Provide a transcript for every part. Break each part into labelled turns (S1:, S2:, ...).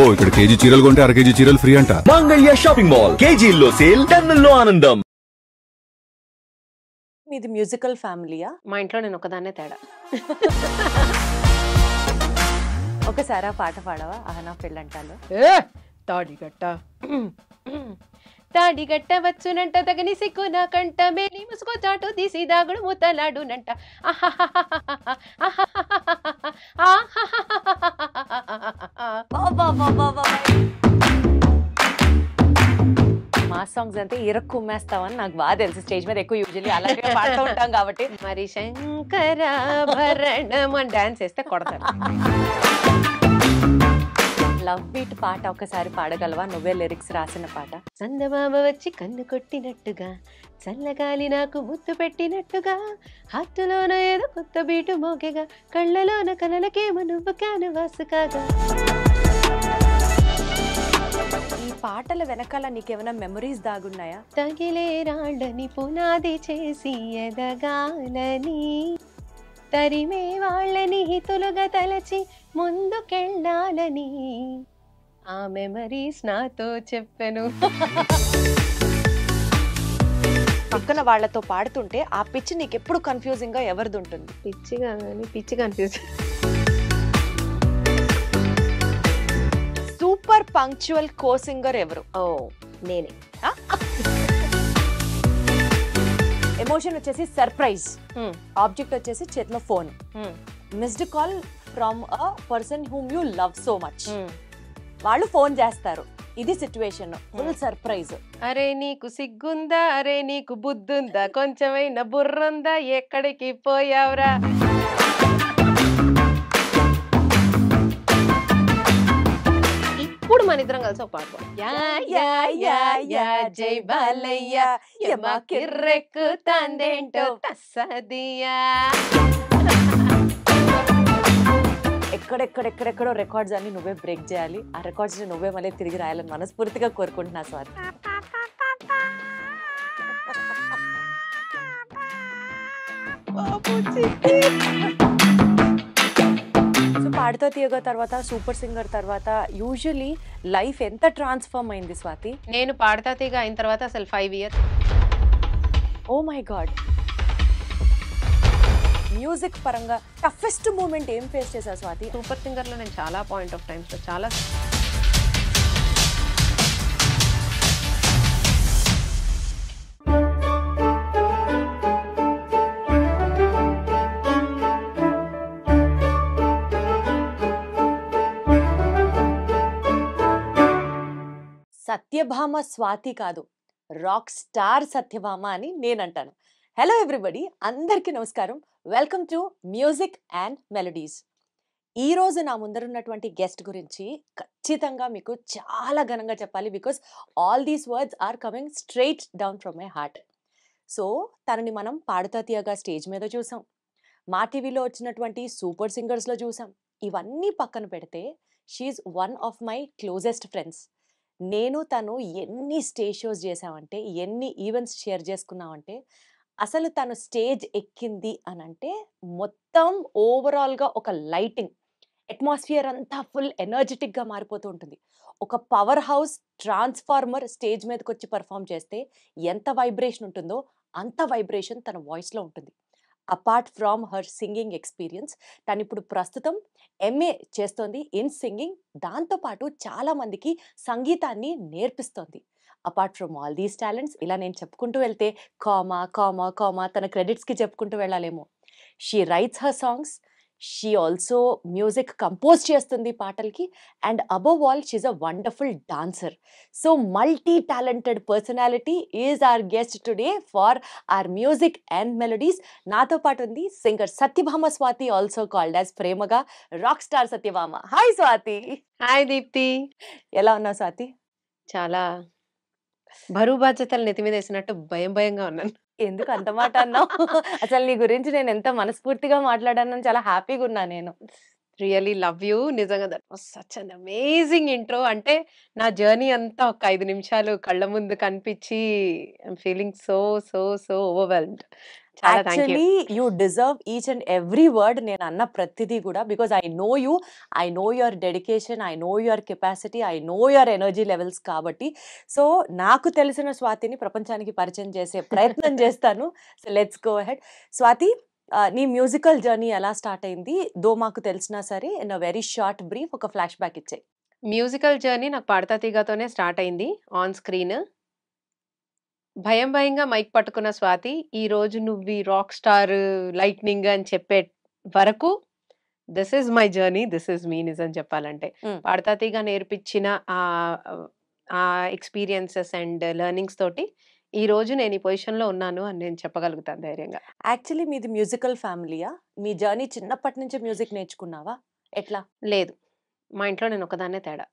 S1: అబ్బో ఇక్కడ కేజీ చీరలు కొంటే అర కేజీ చీరలు ఫ్రీ అంట.
S2: మంగళ్య షాపింగ్ మాల్, కేజీల్లో సేల్, టన్నుల్లో ఆనందం.
S3: మీది మ్యూజికల్ ఫ్యామిలీయా?
S4: మా ఇంట్లో నేను ఒకదాన్నే తేడా.
S3: ఒకసారి ఆ పాట పాడవా? ఆహనా పెళ్ళంటాలో.
S4: తాడిగట్ట తాడిగట్ట వచ్చునంట తగని సిగ్గు నాకంట మేలి ముసుకో చాటు తీసి దాగుడు ముతలాడునంట.
S3: మా సాంగ్స్ అంటే ఇరకు కుమ్మేస్తామని నాకు బాగా తెలుసు. స్టేజ్ మీద ఎక్కువ యూజువల్లీ అలాగే పాడుతూ ఉంటాం కాబట్టి.
S4: మరి శంకరాభరణం అని డాన్స్ వేస్తే కొడతారు.
S3: లవ్ బీట్ పాట ఒకసారి పాడగలవా? నువ్వే లిరిక్స్ రాసిన పాట.
S4: చందమామ వచ్చి కన్ను కొట్టినట్టుగా, చల్లగాలి నాకు ముద్దు పెట్టినట్టుగా, హార్టులోన ఏదో కొత్త బీటు మోగగా, కళ్ళలోన కలలకేమో నువ్వు కానవాసు కాగా.
S3: ఈ పాటల వెనకాల నీకేమైనా మెమరీస్ దాగున్నాయా?
S4: తగిలే రాళ్ళని పునాది చేసి ఎదగాలని, తరిమే వాళ్ళని హితులుగా తలచి ముందుకెళ్ళాలని, ఆ మెమరీస్ నాతో చెప్పాను.
S3: పక్కన వాళ్ళతో పాడుతుంటే ఆ పిచ్ నీకు ఎప్పుడు కన్ఫ్యూజింగ్ గా ఎవరిది ఉంటుంది?
S4: పిచ్చి కన్ఫ్యూజ్.
S3: సూపర్ పంక్చువల్ కో సింగర్ ఎవరు?
S4: ఓ నేనే.
S3: ఎమోషన్ వచ్చేసి సర్ప్రైజ్, ఆబ్జెక్ట్ వచ్చేసి చేతిలో phone, missed call from a person whom you love so much. వాళ్ళు ఫోన్ చేస్తారు, ఇది సిచ్యువేషన్, ఫుల్ సర్ప్రైజ్.
S4: అరే నీకు సిగ్గుందా, అరే నీకు బుద్ధుందా, కొంచెమైనా బుర్రుందా, ఎక్కడికి పోయావురా. ఇప్పుడు మన ఇద్దరం కలిసి ఒక పాట జై బాలయ్య యమా కిర్రెక్కు తందేంటో తస్సదియా.
S3: ఎక్కడెక్కడెక్కడెక్కడో రికార్డ్స్ అన్ని నువ్వే బ్రేక్ చేయాలి. ఆ రికార్డ్స్ ని నువ్వే మళ్ళీ తిరిగి రాయాలని మనస్ఫూర్తిగా కోరుకుంటున్నా స్వాతి. సో పాడుతా తీయగా తర్వాత సూపర్ సింగర్ తర్వాత యూజువల్లీ లైఫ్ ఎంత ట్రాన్స్ఫార్మ్ అయింది స్వాతి?
S4: నేను పాడతా తీగ అయిన తర్వాత అసలు 5 years.
S3: Oh my god. Music పరంగా టఫెస్ట్ మూమెంట్ ఏం ఫేస్ చేశావు స్వాతి?
S4: సూపర్ సింగర్ లో నేను చాలా పాయింట్ ఆఫ్ టైమ్స్ లో చాలా
S3: సత్యభామ స్వాతి కాదు, రాక్ స్టార్ సత్యభామ అని నేను అంటాను. హలో ఎవ్రీబడి, అందరికీ నమస్కారం. Welcome to music and melodies. ఈరోజు నా ముందరున్నటువంటి గెస్ట్ గురించి ఖచ్చితంగా మీకు చాలా ఘనంగా చెప్పాలి, because all these words are coming straight down from my heart. So తనని మనం పాడుతా తీయగా స్టేజ్ మీద చూసాం, మా టీవీలో వచ్చినటువంటి సూపర్ సింగర్స్లో చూసాం. ఇవన్నీ పక్కన పెడితే she's one of my closest friends. నేను తను ఎన్ని స్టేజ్ షోస్ చేసామంటే, ఎన్ని ఈవెంట్స్ షేర్ చేసుకున్నామంటే, అసలు తను స్టేజ్ ఎక్కింది అని అంటే మొత్తం ఓవరాల్గా ఒక లైటింగ్ అట్మాస్ఫియర్ అంతా ఫుల్ ఎనర్జెటిక్గా మారిపోతూ ఉంటుంది. ఒక పవర్ హౌస్ ట్రాన్స్ఫార్మర్ స్టేజ్ మీదకి వచ్చి పర్ఫామ్ చేస్తే ఎంత వైబ్రేషన్ ఉంటుందో అంత వైబ్రేషన్ తన వాయిస్లో ఉంటుంది. Apart from her singing experience, తను ఇప్పుడు ప్రస్తుతం ఎంఏ చేస్తోంది ఇన్ సింగింగ్. దాంతోపాటు చాలామందికి సంగీతాన్ని నేర్పిస్తోంది. Apart from all these talents, ఇలా నేను చెప్పుకుంటూ వెళ్తే కామా కామా కామా తన క్రెడిట్స్కి చెప్పుకుంటూ వెళ్ళాలేమో. She writes her songs, she also music compose చేస్తుంది పాటలకి, and above all she's a wonderful dancer. So multi talented personality is our guest today for our music and melodies. నాతో పాటు ఉంది singer Satyabhama Swathi, also called as ప్రేమగా rock star Satyabhama. Hi Swathi.
S4: Hi Deepthi.
S3: ఎలా ఉన్నావు స్వాతి?
S4: చాలా బరువు బాధ్యతలు నెత్తి మీద వేసినట్టు భయంగా ఉన్నాను.
S3: ఎందుకు అంత మాట అన్నావు? అసలు నీ గురించి నేను ఎంత మనస్ఫూర్తిగా మాట్లాడానని చాలా హ్యాపీగా ఉన్నా నేను.
S4: Really love you. నిజంగా that was such an amazing intro. అంటే నా జర్నీ అంతా ఒక 5 నిమిషాలు కళ్ళ ముందు కనిపించి I'm feeling so so so overwhelmed. చాలా thank you.
S3: Actually you deserve each and every word నేను అన్న ప్రతిదీ కూడా, because I know you, I know your dedication, I know your capacity, I know your energy levels. కాబట్టి so నాకు తెలిసిన స్వాతిని ప్రపంచానికి పరిచయం చేసే ప్రయత్నం చేస్తాను. So let's go ahead. Swathi, నీ మ్యూజికల్ జర్నీ ఎలా స్టార్ట్ అయింది? దో మాకు తెలిసినా సరే in a very short brief ఒక ఫ్లాష్ బ్యాక్ ఇచ్చాయి.
S4: మ్యూజికల్ జర్నీ నాకు పాడతా తీగతోనే స్టార్ట్ అయింది ఆన్ స్క్రీన్. భయంగా మైక్ పట్టుకున్న స్వాతి ఈ రోజు నువ్వు ఈ రాక్ స్టార్ లైట్నింగ్ అని చెప్పే వరకు this is my journey, this is me. నిజం చెప్పాలంటే పాడతా తీగ నేర్పించిన ఆ ఎక్స్పీరియన్సెస్ అండ్ లెర్నింగ్స్ తోటి ఈ రోజు నేను ఈ పొజిషన్ లో ఉన్నాను అని నేను చెప్పగలుగుతాను ధైర్యంగా.
S3: యాక్చువల్లీ మీది మ్యూజికల్ ఫ్యామిలీయా? మీ జర్నీ చిన్నప్పటి నుంచే మ్యూజిక్ నేర్చుకున్నావా? ఎట్లా?
S4: లేదు, మా ఇంట్లో నేను ఒకదాన్నే తేడా.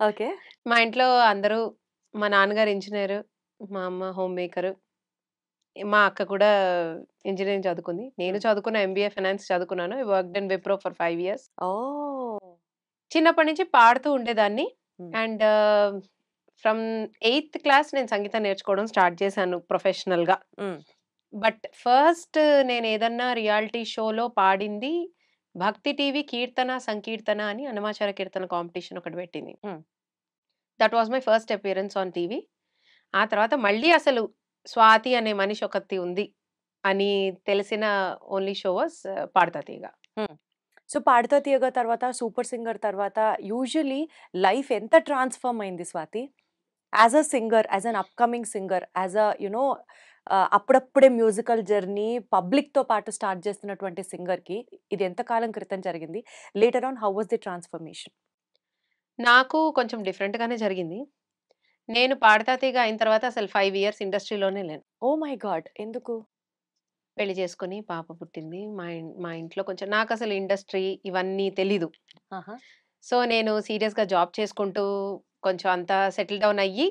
S3: ఓకే.
S4: మా ఇంట్లో అందరూ, మా నాన్నగారు ఇంజనీర్, మా అమ్మ హోమ్ మేకర్, మా అక్క కూడా ఇంజనీరింగ్ చదువుకుంది. నేను చదువుకున్న ఎంబీఏ ఫైనాన్స్ చదువుకున్నాను. I worked in Wipro for 5 years.
S3: ఓ
S4: చిన్నప్పటి నుంచి పాడుతూ ఉండేదాన్ని. అండ్ ఫ్రమ్ 8th క్లాస్ నేను సంగీతం నేర్చుకోవడం స్టార్ట్ చేశాను ప్రొఫెషనల్గా. బట్ ఫస్ట్ నేను ఏదన్నా రియాలిటీ షోలో పాడింది భక్తి టీవీ కీర్తన సంకీర్తన అని అన్నమాచార కీర్తన కాంపిటీషన్ ఒకటి పెట్టింది. That was my first appearance on TV. ఆ తర్వాత మళ్ళీ అసలు స్వాతి అనే మనిషి ఒకటి ఉంది అని తెలిసిన ఓన్లీ షో వాస్ పాడతా తీగ.
S3: సో పాడుతా తీయగా తర్వాత సూపర్ సింగర్ తర్వాత యూజువలీ లైఫ్ ఎంత ట్రాన్స్ఫార్మ్ అయింది Swathi? As a singer, as an upcoming singer, as a you know అప్పుడప్పుడే మ్యూజికల్ జర్నీ పబ్లిక్తో పాటు స్టార్ట్ చేస్తున్నటువంటి సింగర్కి ఇది ఎంత కాలం క్రితం జరిగింది? Later on how was the transformation?
S4: నాకు కొంచెం డిఫరెంట్గానే జరిగింది. నేను పాడతా తీగ అయిన తర్వాత అసలు 5 years ఇండస్ట్రీలోనే లేను.
S3: ఓ మై గాడ్, ఎందుకు?
S4: పెళ్లి చేసుకుని పాప పుట్టింది. మా ఇంట్లో కొంచెం నాకు అసలు ఇండస్ట్రీ ఇవన్నీ తెలీదు. సో నేను సీరియస్గా జాబ్ చేసుకుంటూ కొంచెం అంతా సెటిల్ డౌన్ అయ్యి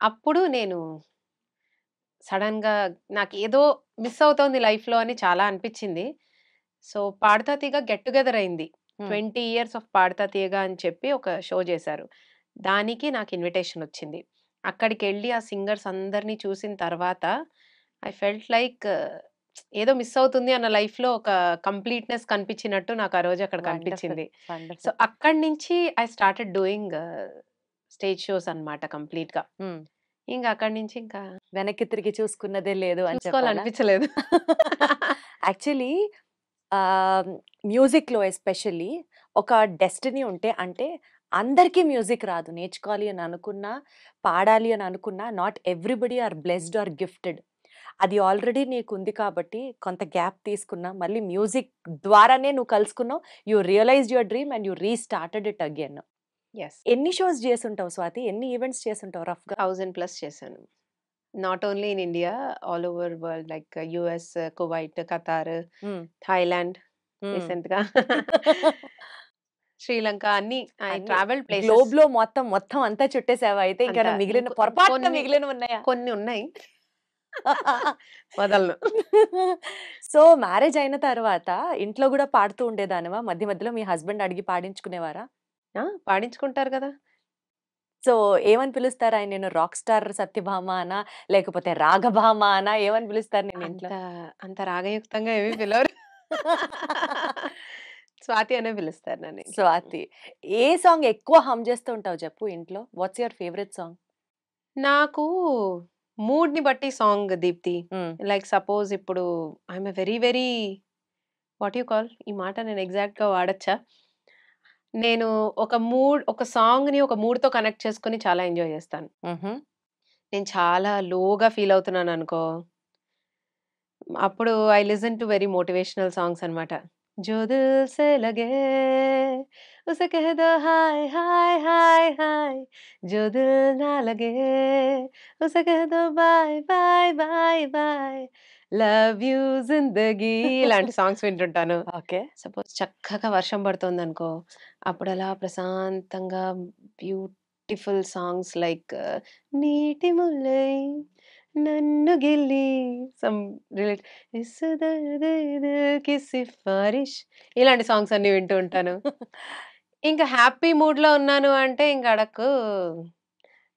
S4: అప్పుడు నేను సడన్గా నాకు ఏదో మిస్ అవుతోంది లైఫ్లో అని చాలా అనిపించింది. సో పాడతా తీగ గెట్ టుగెదర్ అయింది. 20 years ఆఫ్ పాడతా తీగ అని చెప్పి ఒక షో చేశారు. దానికి నాకు ఇన్విటేషన్ వచ్చింది. అక్కడికి వెళ్ళి ఆ సింగర్స్ అందరినీ చూసిన తర్వాత ఐ ఫెల్ట్ లైక్ ఏదో మిస్ అవుతుంది అన్న లైఫ్లో ఒక కంప్లీట్నెస్ కనిపించినట్టు నాకు ఆ రోజు అక్కడ కనిపించింది. సో అక్కడి నుంచి I started doing stage shows అన్నమాట కంప్లీట్గా. ఇంకా అక్కడి నుంచి ఇంకా
S3: వెనక్కి తిరిగి చూసుకున్నదే లేదు అని
S4: చూసుకోవాలనిపించలేదు.
S3: యాక్చువల్లీ మ్యూజిక్లో ఎస్పెషల్లీ ఒక డెస్టినీ ఉంటే, అంటే అందరికీ మ్యూజిక్ రాదు. నేర్చుకోవాలి అని అనుకున్నా, పాడాలి అని అనుకున్నా, not everybody are blessed are gifted. అది ఆల్రెడీ నీకుంది కాబట్టి కొంత గ్యాప్ తీసుకున్నా, మళ్ళీ మ్యూజిక్ ద్వారానే నువ్వు కలుసుకున్నావు. You realised your dream and you restarted it again. ఎన్ని షోస్ చేసుంటావు స్వాతి? ఎన్ని ఈవెంట్స్ చేసుంటావు రఫ్గా?
S4: 1000+ చేశాను. Not only in India, all over world, like US, Kuwait, Qatar, Thailand, రీసెంట్గా శ్రీలంక, అన్ని ట్రావెల్ ప్లేసెస్.
S3: గ్లోబ్ లో మొత్తం అంతా చుట్టేసావా? అయితే ఇంకా మిగిలిన పొరపాటున మిగిలిన ఉన్నాయా?
S4: కొన్ని ఉన్నాయి, వదలను.
S3: సో మ్యారేజ్ అయిన తర్వాత ఇంట్లో కూడా పాడుతూ ఉండేదానివా? మధ్య మధ్యలో మీ హస్బెండ్ అడిగి పాడించుకునేవారా?
S4: పాడించుకుంటారు కదా.
S3: సో ఏమని పిలుస్తారు ఆయన? నేను రాక్ స్టార్ సత్యభామ అనా, లేకపోతే రాగభామ అనా, ఏమని పిలుస్తారు నేను ఇంట్లో?
S4: అంత రాగయుక్తంగా ఏమీ పిలవరు. స్వాతి అనే పిలుస్తారు నన్ను.
S3: స్వాతి. ఏ సాంగ్ ఎక్కువ హమ్ చేస్తూ ఉంటావు చెప్పు ఇంట్లో? What's your favourite song?
S4: నాకు మూడ్ని బట్టి సాంగ్ దీప్తి. లైక్ సపోజ్ ఇప్పుడు I'm very very what you call, ఈ మాట నేను ఎగ్జాక్ట్గా వాడచ్చా? నేను ఒక సాంగ్ని ఒక మూడ్తో కనెక్ట్ చేసుకుని చాలా ఎంజాయ్ చేస్తాను. నేను చాలా లోగా ఫీల్ అవుతున్నాను అనుకో, అప్పుడు I listen to very motivational songs అనమాట. జో దిల్ సే లగే ఉసే కహ్ దో హాయ్ హాయ్ హాయ్ హాయ్, జో దిల్ నా లగే ఉసే కహ్ దో bye bye bye bye, love you Zindagi, ఇలాంటి సాంగ్స్ వింటుంటాను.
S3: ఓకే.
S4: సపోజ్ చక్కగా వర్షం పడుతుంది అనుకో, అప్పుడు అలా ప్రశాంతంగా బ్యూటిఫుల్ సాంగ్స్ లైక్ నీటి ముల్లై నన్ను గిల్లి, సమ్ రిలేట్ కి సిఫారిష్, ఇలాంటి సాంగ్స్ అన్ని వింటూ ఉంటాను. ఇంకా హ్యాపీ మూడ్లో ఉన్నాను అంటే ఇంకా అడక్కు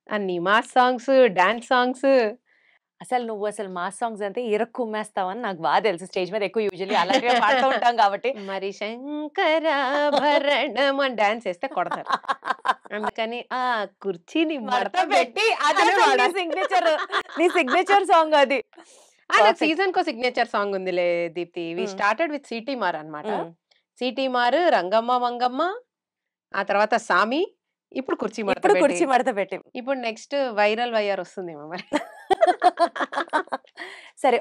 S4: అన్ని మాస్ సాంగ్స్, డాన్స్ సాంగ్స్.
S3: అసలు నువ్వు అసలు మాస్ సాంగ్స్ అంటే ఇరక్కుమ్మేస్తావని నాకు బాగా తెలుసు. స్టేజ్ మీద ఎక్కువ యూజువల్లీ అలాంటివే పాడుతూ ఉంటాం కాబట్టి.
S4: మరి శంకరాభరణం అని డాన్స్ చేస్తే కొడతారు. అందుకని ఆ కుర్చీని
S3: మడత
S4: మడత
S3: పెట్టి అదే
S4: అని
S3: అసలు నీ
S4: వాడాలి.
S3: సిగ్నేచర్ సాంగ్ అది.
S4: నాకు
S3: పర్ఫెక్ట్.
S4: సీజన్ కో సిగ్నేచర్ సాంగ్ ఉందిలే దీప్తి. వి
S3: హ్మ్.
S4: స్టార్టెడ్ విత్ సిటీ మార్ అన్నమాట.
S3: హ్మ్.
S4: సిటీ మార్, రంగమ్మ మంగమ్మ, ఆ తర్వాత సామి, ఇప్పుడు కుర్చీ మడత
S3: ఇప్పుడు
S4: పెట్టి.
S3: కుర్చీ మడత పెట్టి.
S4: ఇప్పుడు నెక్స్ట్ వైరల్ వైఆర్ వస్తుందేమో మరి.
S3: సరే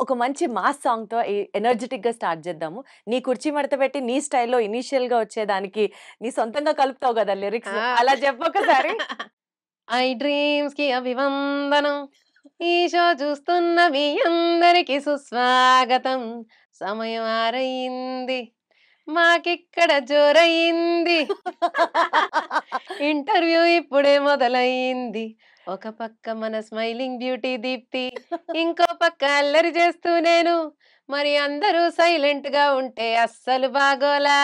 S3: ఒక మంచి మాస్ సాంగ్‌తో ఎనర్జిటిక్‌గా స్టార్ట్ చేద్దాము. నీ కుర్చీ మడత పెట్టి నీ స్టైల్‌లో ఇనీషియల్‌గా వచ్చేదానికి నీ సొంతంగా కలుపుతావు కదా లిరిక్స్.
S4: ఆ!
S3: అలా చెప్పొకసారి.
S4: ఐ డ్రీమ్స్‌కి అభివందనం. ఈ షో చూస్తున్న మీ అందరికి సుస్వాగతం. సమయం ఆరయింది. మాకిక్కడ జోరయింది. ఇంటర్వ్యూ ఇప్పుడే మొదలయింది. ఒక పక్క మన స్మైలింగ్ బ్యూటీ దీప్తి, ఇంకో పక్క అల్లరి చేస్తూ నేను. మరి అందరూ సైలెంట్ గా ఉంటే అస్సలు బాగోలా.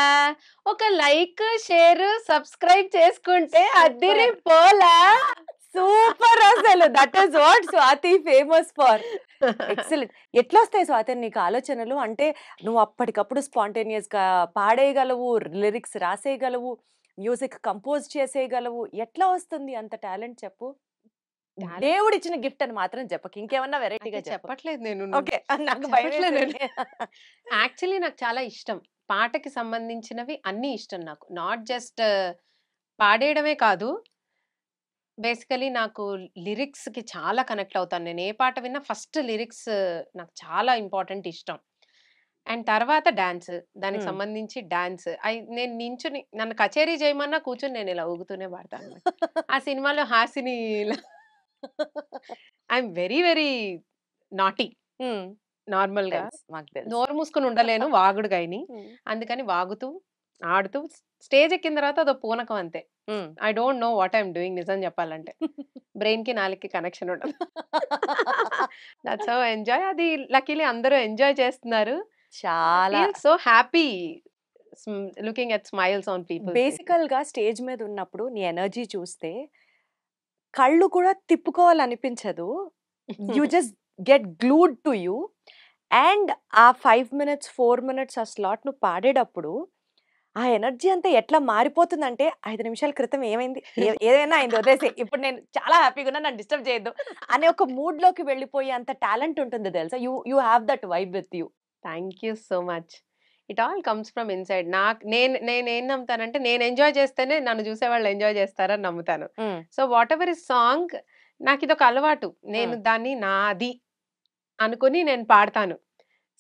S4: ఒక లైక్, షేర్, సబ్స్క్రైబ్ చేసుకుంటే అద్దిరిపోలా.
S3: సూపర్ అసలు. That is what Swathi famous for. Excellent. ఎట్లొస్తాయి స్వాతి నీకు ఆలోచనలు? అంటే నువ్వు అప్పటికప్పుడు స్పాంటేనియస్‌గా పాడేయగలవు, లిరిక్స్ రాసేయగలవు, మ్యూజిక్ కంపోజ్ చేసేయగలవు. ఎట్లా వస్తుంది అంత టాలెంట్ చెప్పు?
S4: టాలెంట్
S3: దేవుడిచ్చిన గిఫ్ట్ అని మాత్రం చెప్పకు. ఇంకేమన్నా వెరైటీగా
S4: అంటే
S3: చెప్పు.
S4: చెప్పట్లేదు నేను.
S3: ఓకే. నాకు
S4: చెప్పట్లేదు
S3: భయమేసింది.
S4: యాక్చువల్లీ నాకు చాలా ఇష్టం. పాటకి సంబంధించినవి అన్నీ ఇష్టం నాకు. నాట్ జస్ట్ పాడేయడమే కాదు. బేసికలీ నాకు లిరిక్స్‌కి చాలా కనెక్ట్ అవుతాను. నేను ఏ పాట విన్నా ఫస్ట్ లిరిక్స్ నాకు చాలా ఇంపార్టెంట్ ఇష్టం. అండ్ తర్వాత డాన్స్. దానికి
S3: హ్మ్.
S4: సంబంధించి డాన్స్. నేను నించొని నన్ను కచేరీ చేయమన్నా కూర్చొని నేను ఇలా ఊగుతూనే పాడతాను. ఆ సినిమాలో హాసిని ఇలా I am very very naughty
S3: హ్మ్.
S4: నార్మల్‌గా.
S3: తెలుసు. మాకు తెలుసు.
S4: నోరు మూసుకొని ఉండలేను వాగుడు గాయని.
S3: హ్మ్.
S4: అందుకని వాగుతూ, ఆడుతూ స్టేజ్ ఎక్కిన తర్వాత అదో పూనకం అంతే.
S3: Hmm.
S4: I don't know what I am doing నిజం చెప్పాలంటే. బ్రెయిన్‌కి, నాలుకకి కనెక్షన్ ఉండదు. That's how enjoy. అది లక్కీలీ అందరూ ఎంజాయ్ చేస్తున్నారు. ఐ
S3: చాలా.
S4: Feel so happy looking at smiles on people's faces.
S3: బేసికల్‌గా స్టేజ్ మీద ఉన్నప్పుడు నీ ఎనర్జీ చూస్తే కళ్ళు కూడా తిప్పుకోవాలనిపించదు. You just get glued to you. And ఆ 5 మినిట్స్, 4 మినిట్స్ ఆ స్లాట్ నువ్వు పాడేటప్పుడు ఆ ఎనర్జీ అంతా ఎట్లా మారిపోతుందంటే 5 నిమిషాల క్రితం ఏమైంది? ఏదైనా అయింది వదిలేసేయ్. ఇప్పుడు నేను చాలా హ్యాపీగా ఉన్నా నన్ను డిస్టర్బ్ చేయొద్దు అనే ఒక మూడ్‌లోకి వెళ్ళిపోయే అంత టాలెంట్ ఉంటుంది తెలుసా? You have that vibe with you.
S4: Thank you so much. It all comes from inside. నేనేం నమ్ముతానంటే నేను ఎంజాయ్ చేస్తేనే నన్ను చూసేవాళ్ళు ఎంజాయ్ చేస్తారని నమ్ముతాను.
S3: Hmm.
S4: So whatever is song నాకిదొక అలవాటు. నేను
S3: హ్మ్.
S4: దాన్ని నాది అనుకుని నేను పాడతాను.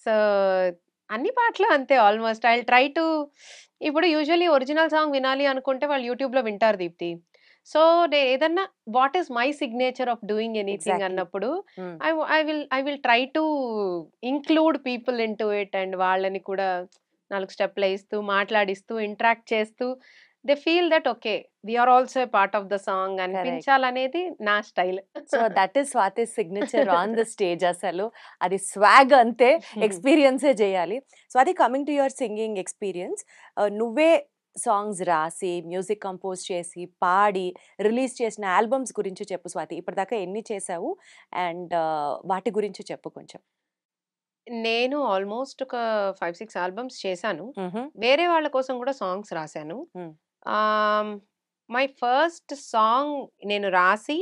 S4: సో అన్ని పాటలు అంతే ఆల్‌మోస్ట్. ఐ విల్ ట్రై టు ఇప్పుడు యూజువల్లీ ఒరిజినల్ సాంగ్ వినాలి అనుకుంటే వాళ్ళు యూట్యూబ్‌లో వింటారు దీప్తి. సో ఏదన్నా what is my signature of doing anything
S3: ఎగ్జాక్ట్‌లీ.
S4: అన్నప్పుడు
S3: hmm.
S4: I will try to include people into it and వాళ్ళని కూడా 4 స్టెప్‌లేస్తూ, మాట్లాడిస్తూ, ఇంటరాక్ట్ చేస్తూ they feel that okay. We are also a part of the song
S3: correct.
S4: అనిపించాలనేది నా style.
S3: So that is Swathi's signature on the stage అసలు. అది swag అంతే. ఎక్స్‌పీరియన్సే చేయాలి. Swathi coming to your singing experience. నువ్వే సాంగ్స్ రాసి, మ్యూజిక్ కంపోజ్ చేసి, పాడి, రిలీజ్ చేసిన ఆల్బమ్స్ గురించి చెప్పు స్వాతి. ఇప్పటిదాకా ఎన్ని చేశావు? అండ్ వాటి గురించి చెప్పు కొంచెం.
S4: నేను ఆల్‌మోస్ట్ ఒక 5, 6 ఆల్బమ్స్ చేశాను.
S3: హుహు.
S4: వేరే వాళ్ళ కోసం కూడా సాంగ్స్ రాశాను.
S3: హ్మ్.
S4: మై ఫస్ట్ సాంగ్ నేను రాసి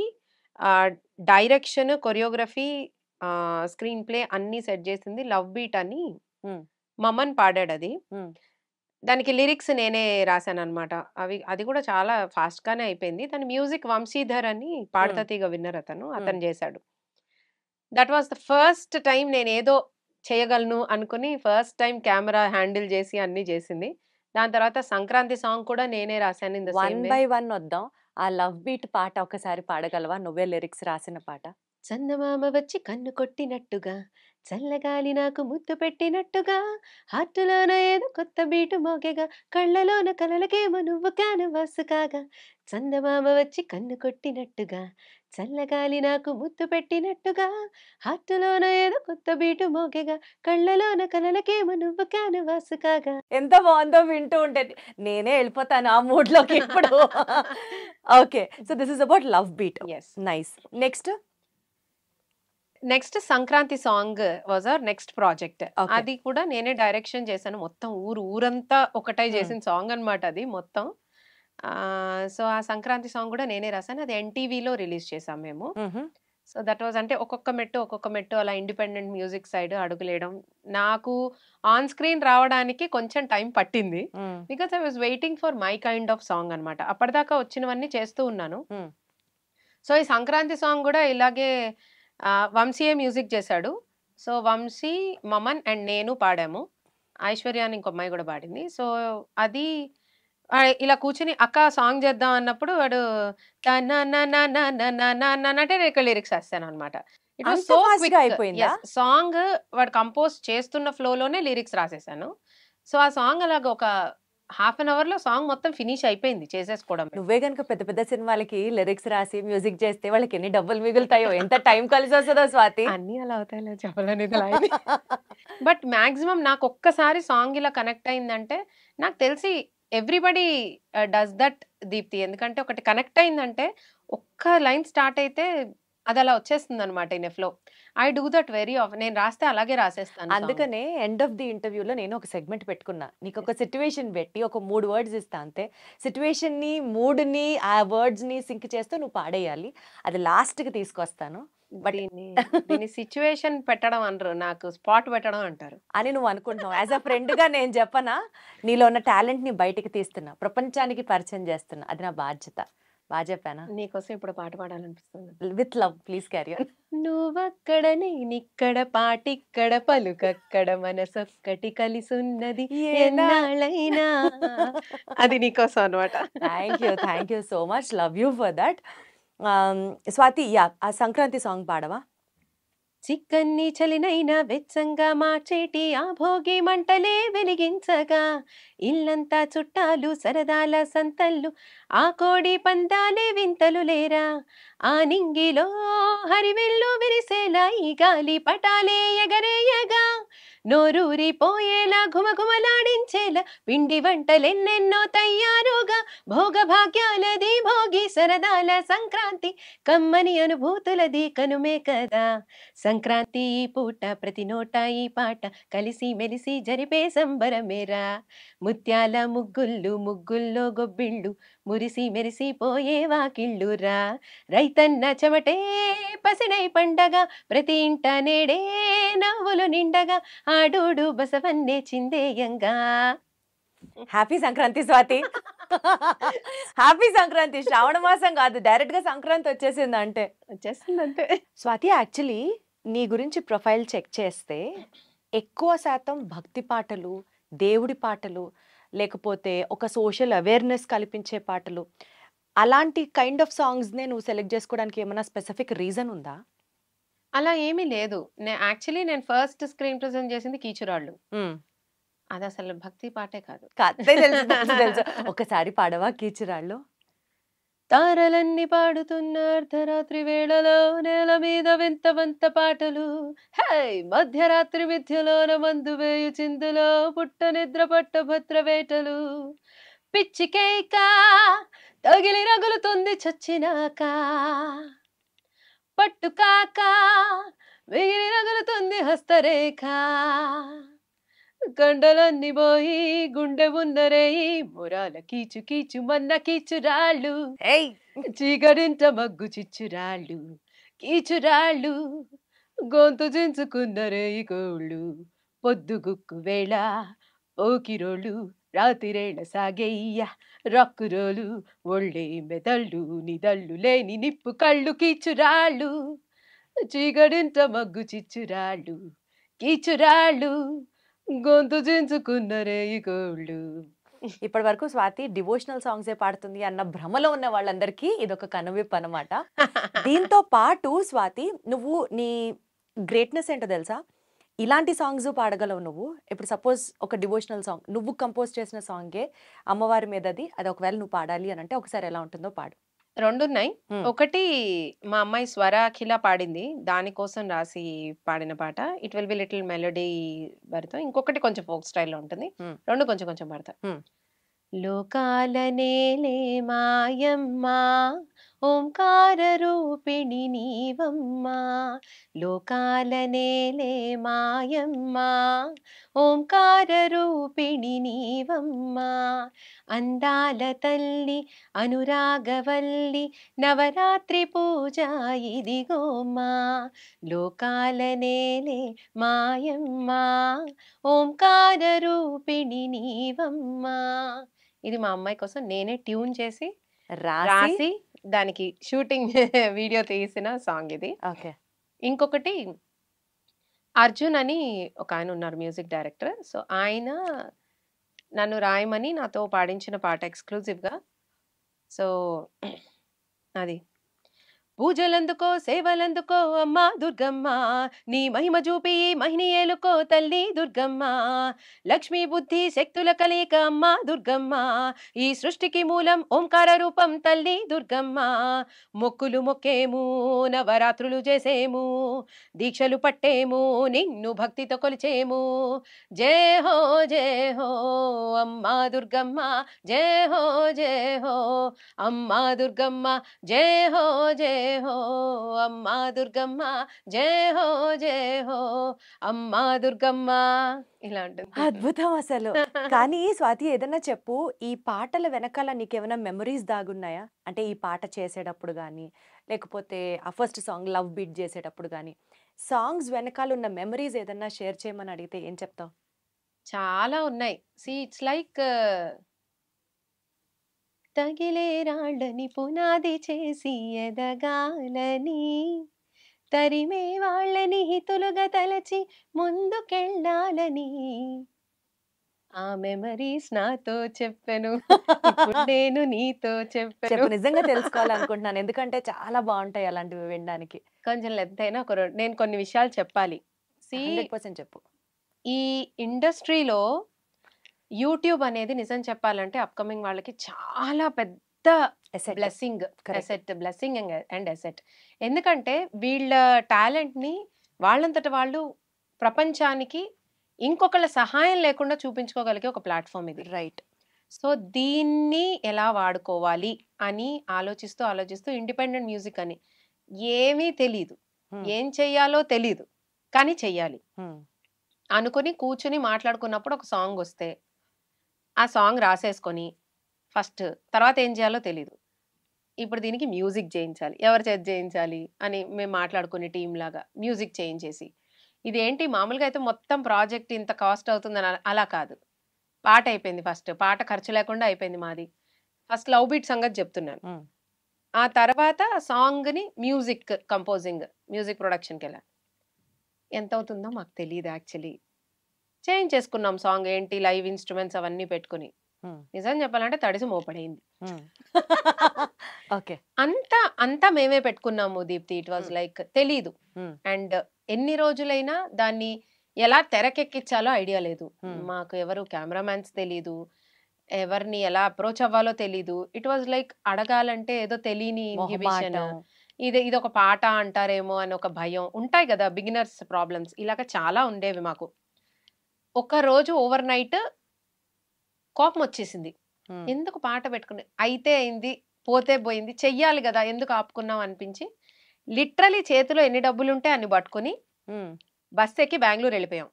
S4: డైరెక్షన్, కొరియోగ్రఫీ, స్క్రీన్ ప్లే అన్నీ సెట్ చేసింది 'లవ్ బీట్' అని
S3: హ్మ్.
S4: మమన్ పాడాడది.
S3: హ్మ్.
S4: దానికి లిరిక్స్ నేనే రాశాననమాట. అది కూడా చాలా ఫాస్ట్‌గానే అయిపోయింది. దాని మ్యూజిక్ 'వంశీధర్' అని
S3: హ్మ్.
S4: 'పాడతా తీగ' విన్నర్ అతను.
S3: హ్మ్.
S4: అతను చేశాడు. That was the first time నేనేదో చేయగలను అనుకుని ఫస్ట్ టైమ్ కెమెరా హ్యాండిల్ చేసి అన్నీ చేసింది. దాని తర్వాత 'సంక్రాంతి' సాంగ్ కూడా నేనే రాశాను in the
S3: one
S4: same way.
S3: By one వద్దాం. ఆ 'లవ్ బీట్' పాట ఒకసారి పాడగలవా? నువ్వే లిరిక్స్ రాసిన పాట.
S4: చందమామ వచ్చి కన్ను కొట్టినట్టుగా, చల్లగాలి నాకు ముద్దు పెట్టినట్టుగా, హార్టులోన ఏదో కొత్త బీటు మోగెగా, కళ్ళలోన కలలకేమో నువ్వు క్యాన్వాస్ కాగా. చందమామ వచ్చి కన్ను కొట్టినట్టుగా, చల్లగాలి నాకు ముద్దు పెట్టినట్టుగా, హార్టులోన ఏదో కొత్త బీటు మోగెగా, కళ్ళలోన కలలకేమో నువ్వు క్యాన్వాస్ కాగా.
S3: ఎంత బావుందో వింటూ ఉంటే. నేనే ఎళ్ళిపోతాను ఆ మూడ్‌లోకి ఇప్పుడు. Okay. So this is about 'love beat.'
S4: Yes.
S3: Nice. Next?
S4: Next Sankranti song was our next project.
S3: Okay.
S4: అది కూడా నేనే డైరెక్షన్ చేశాను. మొత్తం ఊరంతా ఒకటై చేసిన సాంగ్ అన్నమాట అది మొత్తం. సో ఆ సంక్రాంతి సాంగ్ కూడా నేనే రాసాను. అది ఎన్టీవీలో రిలీజ్ చేసాం మేము. సో దట్ వాజ్ అంటే ఒక్కొక్క మెట్టు అలా ఇండిపెండెంట్ మ్యూజిక్ సైడ్ అడుగులేయడం. నాకు ఆన్ స్క్రీన్ రావడానికి కొంచెం టైం పట్టింది. Because I was waiting for my kind of song అన్నమాట. అప్పటిదాకా వచ్చినవన్నీ చేస్తూ ఉన్నాను. సో ఈ సంక్రాంతి సాంగ్ కూడా ఇలాగే వంశీయే మ్యూజిక్ చేశాడు. సో వంశీ, మమన్ అండ్ నేను పాడాము. ఐశ్వర్య అని ఇంకో అమ్మాయి కూడా పాడింది. సో అది ఇలా కూర్చుని అక్క సాంగ్ చేద్దాం అన్నప్పుడు వాడు అంటే నేను ఇక్కడ లిరిక్స్ వేస్తాను అనమాట. ఇట్ వాస్
S3: అంత
S4: సో
S3: fast గా
S4: క్విక్.
S3: అయిపోయిందా?
S4: సాంగ్ వాడు కంపోజ్ చేస్తున్న ఫ్లోలోనే లిరిక్స్ రాసేసాను. సో ఆ సాంగ్ అలాగ ఒక హాఫ్ అన్ అవర్ లో సాంగ్ మొత్తం ఫినిష్ అయిపోయింది చేసేసుకోవడం.
S3: నువ్వే గనుక పెద్ద పెద్ద సినిమాలకి లిరిక్స్ రాసి మ్యూజిక్ చేస్తే వాళ్ళకి ఎన్ని డబ్బులు మిగులుతాయో, ఎంత టైం కలిసి వస్తుందో స్వాతి.
S4: అన్ని అలా అవుతాయిలే, చెప్పలేనిది అలా అయింది. బట్ మాక్సిమం నాకు ఒక్కసారి సాంగ్ ఇలా కనెక్ట్ అయిందంటే నాకు తెలిసి ఎవ్రీబడి డస్ దట్ దీప్తి. ఎందుకంటే ఒకటి కనెక్ట్ అయిందంటే ఒక్క లైన్ స్టార్ట్ అయితే అది అలా వచ్చేస్తుంది అనమాట in a flow. I do that very of. నేను రాస్తే అలాగే రాసేస్తాను.
S3: అందుకనే ఎండ్ ఆఫ్ ది ఇంటర్వ్యూలో నేను ఒక సెగ్మెంట్ పెట్టుకున్నా. నీకు ఒక సిచ్యువేషన్ పెట్టి ఒక 3 వర్డ్స్ ఇస్తా అంతే. సిచ్యువేషన్ ని, మూడ్ ని, ఆ వర్డ్స్ ని సింక్ చేస్తూ నువ్వు పాడేయాలి. అది లాస్ట్ కి తీసుకొస్తాను
S4: దీన్ని సిచ్యువేషన్ పెట్టడం అనరు, నాకు స్పాట్ పెట్టడం అంటారు
S3: అని నువ్వు అనుకుంటున్నావు. యాజ్ అ ఫ్రెండ్ గా నేను చెప్పనా, నీలో ఉన్న టాలెంట్ ని బయటికి తీస్తున్నా, ప్రపంచానికి పరిచయం చేస్తున్నా. అది నా బాధ్యత. బాగా చెప్పానా?
S4: నీకోసం ఇప్పుడు పాట పాడాలనిపిస్తుంది.
S3: With love, please carry on.
S4: నువ్వక్కడ నేనిక్కడ పాటిక్కడ పలుకక్కడ మనసొక్కటి కలిసున్నది ఎన్నాళ్ళైనా. అది నీకోసం అనమాట.
S3: Thank you so much. Love you for that. Swathi, yeah, ఆ సంక్రాంతి సాంగ్ పాడవా?
S4: చిక్కన్ని చలినైనా వెచ్చంగా మార్చేటి ఆ భోగి మంటలే వెలిగించగా, ఇల్లంతా చుట్టాలు సరదాల సంతల్లు, ఆ కోడి పందాలే వింతలు లేరా, ఆ నింగిలో హరివెల్లు విరిసేలా ఈ గాలి పటాలే ఎగరేయగా, నోరూరిపోయేలా ఘుమఘుమలాడించేలా పిండి వంటలెన్నెన్నో తయారుగా, భోగ భాగ్యాలది భోగి సరదాల సంక్రాంతి, కమ్మని అనుభూతులది కనుమే కదా. సంక్రాంతి ఈ పూట ప్రతి నోట ఈ పాట, కలిసి మెలిసి జరిపే సంబరమేరా, ముత్యాల ముగ్గుళ్ళు ముగ్గుల్లో గొబ్బిళ్ళు, మురిసి మెరిసి పోయే వాకిళ్ళురా, రైతన్న చెమటే పసిడై పండగ, ప్రతి ఇంట నేడే నవ్వులు నిండగా, ఆడోడు బసవన్నే చిందేయంగా.
S3: హ్యాపీ సంక్రాంతి స్వాతి. హ్యాపీ సంక్రాంతి. శ్రావణ మాసం కాదు, డైరెక్ట్ గా సంక్రాంతి వచ్చేసింది అంటే
S4: వచ్చేస్తుంది అంతే.
S3: స్వాతి, యాక్చువల్లీ నీ గురించి ప్రొఫైల్ చెక్ చేస్తే ఎక్కువ శాతం భక్తి పాటలు, దేవుడి పాటలు, లేకపోతే ఒక సోషల్ అవేర్నెస్ కల్పించే పాటలు, అలాంటి కైండ్ ఆఫ్ సాంగ్స్నే నువ్వు సెలెక్ట్ చేసుకోవడానికి ఏమైనా స్పెసిఫిక్ రీజన్ ఉందా?
S4: అలా ఏమీ లేదు. యాక్చువల్లీ నేను ఫస్ట్ స్క్రీన్ ప్రెజెంట్ చేసింది కీచురాళ్ళు. అది అసలు భక్తి పాటే కాదు.
S3: తెలుసు. ఒకసారి పాడవా కీచురాళ్ళు?
S4: తారలన్నీ పాడుతున్న అర్ధరాత్రి వేళలో నేల మీద వింత వింత పాటలు, హై మధ్యరాత్రి మిథ్యలోన మందు వేయు చిందులో పుట్ట నిద్ర పట్ట భద్ర వేటలు, పిచ్చి కేక తగిలి రగులుతుంది చచ్చినాక, పట్టు కాక మిగిలి రగులుతుంది హస్తరేఖ, కండలన్నీ పోయి గుండె ఉన్నరేయి మొరాల కీచు కీచు మన్న కీచురాళ్ళు, చీకరింట మగ్గు చిచ్చురాళ్ళు, కీచురాళ్ళు గొంతు చించుకున్నరేయి కోళ్ళు, పొద్దుగుక్కు వేళ ఓకిరోళ్ళు, రాతిరేళ సాగేయ్య రక్కురోలు, ఒళ్ళే మెదళ్ళు నిదళ్ళు లేని నిప్పు కళ్ళు, కీచురాళ్ళు చీకరింట మగ్గు చిచ్చురాళ్ళు, కీచురాళ్ళు గొంతు చించుకున్నరే ఈ కోళ్ళు.
S3: ఇప్పటి వరకు స్వాతి డివోషనల్ సాంగ్సే పాడుతుంది అన్న భ్రమలో ఉన్న వాళ్ళందరికీ ఇదొక కనువిప్పు అనమాట. దీంతో పాటు స్వాతి, నువ్వు నీ గ్రేట్నెస్ ఏంటో తెలుసా? ఇలాంటి సాంగ్స్ పాడగలవు నువ్వు. ఇప్పుడు సపోజ్ ఒక డివోషనల్ సాంగ్ నువ్వు కంపోజ్ చేసిన సాంగే అమ్మవారి మీదది, అది ఒకవేళ నువ్వు పాడాలి అని అంటే ఒకసారి ఎలా ఉంటుందో పాడు.
S4: రెండున్నాయి. ఒకటి మా అమ్మాయి స్వర అఖిల పాడింది, దానికోసం రాసి పాడిన పాట, it will be little melody భరితం. ఇంకొకటి కొంచెం ఫోక్ స్టైల్లో ఉంటుంది. రెండు కొంచెం కొంచెం పాడతా. లోకాల నేలే మాయమ్మ ఓంకార రూపిణి నీవమ్మా లోకాల నేలే మాయమ్మా ఓంకార రూపిణి నీవమ్మా అందాల తల్లి అనురాగవల్లి నవరాత్రి పూజ ఇదిగోమ్మా లోకాల నేలే మాయమ్మా ఓంకార రూపిణి నీవమ్మా. ఇది మా అమ్మాయి కోసం నేనే ట్యూన్ చేసి రాసి దానికి షూటింగ్ వీడియో తీసిన సాంగ్ ఇది.
S3: ఓకే.
S4: ఇంకొకటి అర్జున్ అని ఒక ఆయన ఉన్నారు మ్యూజిక్ డైరెక్టర్. సో ఆయన నన్ను రాయమని నాతో పాడించిన పాట ఎక్స్క్లూజివ్గా. సో అది పూజలందుకో సేవలందుకో అమ్మా దుర్గమ్మ నీ మహిమ చూపి మహిని ఏలుకో తల్లి దుర్గమ్మ లక్ష్మీ బుద్ధి శక్తుల కలయిక అమ్మా దుర్గమ్మ ఈ సృష్టికి మూలం ఓంకార రూపం తల్లి దుర్గమ్మ మొక్కులు మొక్కేము నవరాత్రులు చేసేము దీక్షలు పట్టేము నిన్ను భక్తితో కొలిచేము జయ హో అమ్మా దుర్గమ్మ జయ హో అమ్మా దుర్గమ్మ జయ హో అమ్మా దుర్గమ్మ జయ హో అమ్మా దుర్గమ్మ. ఇలా ఉంటుంది.
S3: అద్భుతం అసలు. కానీ స్వాతి ఏదన్నా చెప్పు, ఈ పాటల వెనకాల నీకేమైనా మెమరీస్ దాగున్నాయా? అంటే ఈ పాట చేసేటప్పుడు కానీ లేకపోతే ఆ ఫస్ట్ సాంగ్ లవ్ బీట్ చేసేటప్పుడు కానీ సాంగ్స్ వెనకాల ఉన్న మెమరీస్ ఏదన్నా షేర్ చేయమని అడిగితే ఏం చెప్తావు?
S4: చాలా ఉన్నాయి. ఇట్స్ లైక్ తగిలే రాళ్ళని పునాది చేసి ఎదగాలని తరిమే వాళ్ళని హితులుగా తలచి ముందుకెళ్ళాలని ఆ మెమరీస్ నాతో చెప్పాను నేను నీతో చెప్పాను.
S3: చెప్పు, నిజంగా తెలుసుకోవాలనుకుంటున్నాను, ఎందుకంటే చాలా బాగుంటాయి అలాంటివి వినడానికి.
S4: కొంచెం లెంత్ అయినా నేను కొన్ని విషయాలు చెప్పాలి.
S3: 100% చెప్పు.
S4: ఈ ఇండస్ట్రీలో యూట్యూబ్ అనేది నిజం చెప్పాలంటే అప్కమింగ్ వాళ్ళకి చాలా పెద్ద బ్లెస్సింగ్ అండ్ అసెట్. ఎందుకంటే వీళ్ళ టాలెంట్ని వాళ్ళంతట వాళ్ళు ప్రపంచానికి ఇంకొకళ్ళ సహాయం లేకుండా చూపించుకోగలిగే ఒక ప్లాట్ఫామ్ ఇది.
S3: రైట్.
S4: సో దీన్ని ఎలా వాడుకోవాలి అని ఆలోచిస్తూ ఇండిపెండెంట్ మ్యూజిక్ అని ఏమీ తెలీదు, ఏం చెయ్యాలో తెలీదు, కానీ చెయ్యాలి అనుకుని కూర్చుని మాట్లాడుకున్నప్పుడు ఒక సాంగ్ వస్తే ఆ సాంగ్ రాసేసుకొని ఫస్ట్ తర్వాత ఏం చేయాలో తెలీదు. ఇప్పుడు దీనికి మ్యూజిక్ చేయించాలి, ఎవరి చేత చేయించాలి అని మేము మాట్లాడుకుని టీం లాగా మ్యూజిక్ చేయించేసి, ఇదేంటి మామూలుగా అయితే మొత్తం ప్రాజెక్ట్ ఇంత కాస్ట్ అవుతుందని అలా కాదు. పాట అయిపోయింది, ఫస్ట్ పాట ఖర్చు లేకుండా అయిపోయింది మాది. ఫస్ట్ లవ్ బీట్ సంగతి చెప్తున్నాను. ఆ తర్వాత సాంగ్ని మ్యూజిక్ కంపోజింగ్ మ్యూజిక్ ప్రొడక్షన్కి వెళ్ళాలి. ఎంత అవుతుందో మాకు తెలియదు యాక్చువల్లీ. చేంజ్ చేసుకున్నాం సాంగ్, ఏంటి లైవ్ ఇన్స్ట్రుమెంట్స్ అవన్నీ పెట్టుకుని. నిజం చెప్పాలంటే తడిసి మోపడైంది.
S3: ఓకే.
S4: అంతా మేమే పెట్టుకున్నాము దీప్తి. ఇట్ వాజ్ లైక్ తెలీదు. అండ్ ఎన్ని రోజులైనా దాన్ని ఎలా తెరకెక్కించాలో ఐడియా లేదు మాకు. ఎవరు కెమెరామ్యాన్స్ తెలీదు, ఎవరిని ఎలా అప్రోచ్ అవ్వాలో తెలీదు. ఇట్ వాజ్ లైక్ అడగాలంటే ఏదో తెలియని ఇన్హిబిషన్, ఇది ఒక పాట అంటారేమో అని ఒక భయం. ఉంటాయి కదా బిగినర్స్ ప్రాబ్లమ్స్, ఇలాగ చాలా ఉండేవి మాకు. ఒక రోజు ఓవర్ నైట్ కోపం వచ్చేసింది, ఎందుకు పాట పెట్టుకుని, అయితే అయింది పోతే పోయింది, చెయ్యాలి కదా ఎందుకు ఆపుకున్నాం అనిపించి లిటరలీ చేతిలో ఎన్ని డబ్బులు ఉంటే అన్ని పట్టుకుని బస్ ఎక్కి బెంగళూరు వెళ్ళిపోయాం.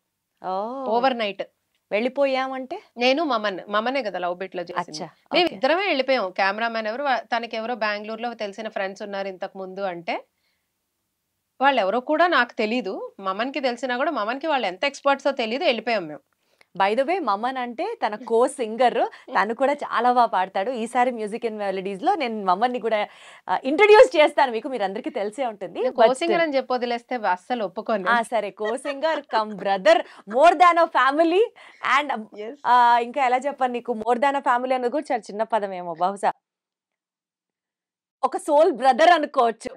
S4: ఓవర్ నైట్
S3: వెళ్ళిపోయామంటే
S4: నేను మమనే కదా లవ్ బిట్ లో చేసి, మేము ఇద్దరమే వెళ్ళిపోయాం. కెమెరామెన్ ఎవరు, తనకి ఎవరో బెంగళూరులో తెలిసిన ఫ్రెండ్స్ ఉన్నారు ఇంతకు ముందు అంటే, వాళ్ళు ఎవరో కూడా నాకు తెలీదు. మమన్కి తెలిసినా కూడా మమన్కి వాళ్ళు ఎంత ఎక్స్పర్ట్సో తెలీదు. వెళ్ళిపోయాం మేము.
S3: బై ద వే మమన్ అంటే తన కో సింగర్, తను కూడా చాలా బాగా పాడతాడు. ఈసారి మ్యూజిక్ అండ్ మెలోడీస్ లో నేను మమన్ ని కూడా ఇంట్రడ్యూస్ చేస్తాను మీకు, మీరు అందరికీ తెలిసే ఉంటుంది.
S4: కో సింగర్ అని చెప్పి వదిలేస్తే అస్సలు ఒప్పుకోను.
S3: సరే, co singer cum brother, more than a family. And ఇంకా ఎలా చెప్పాను నీకు, మోర్ దాన్ అ ఫ్యామిలీ అన్నది కూడా చాలా చిన్న పదం ఏమో, బహుశా ఒక సోల్ బ్రదర్ అనుకోవచ్చు.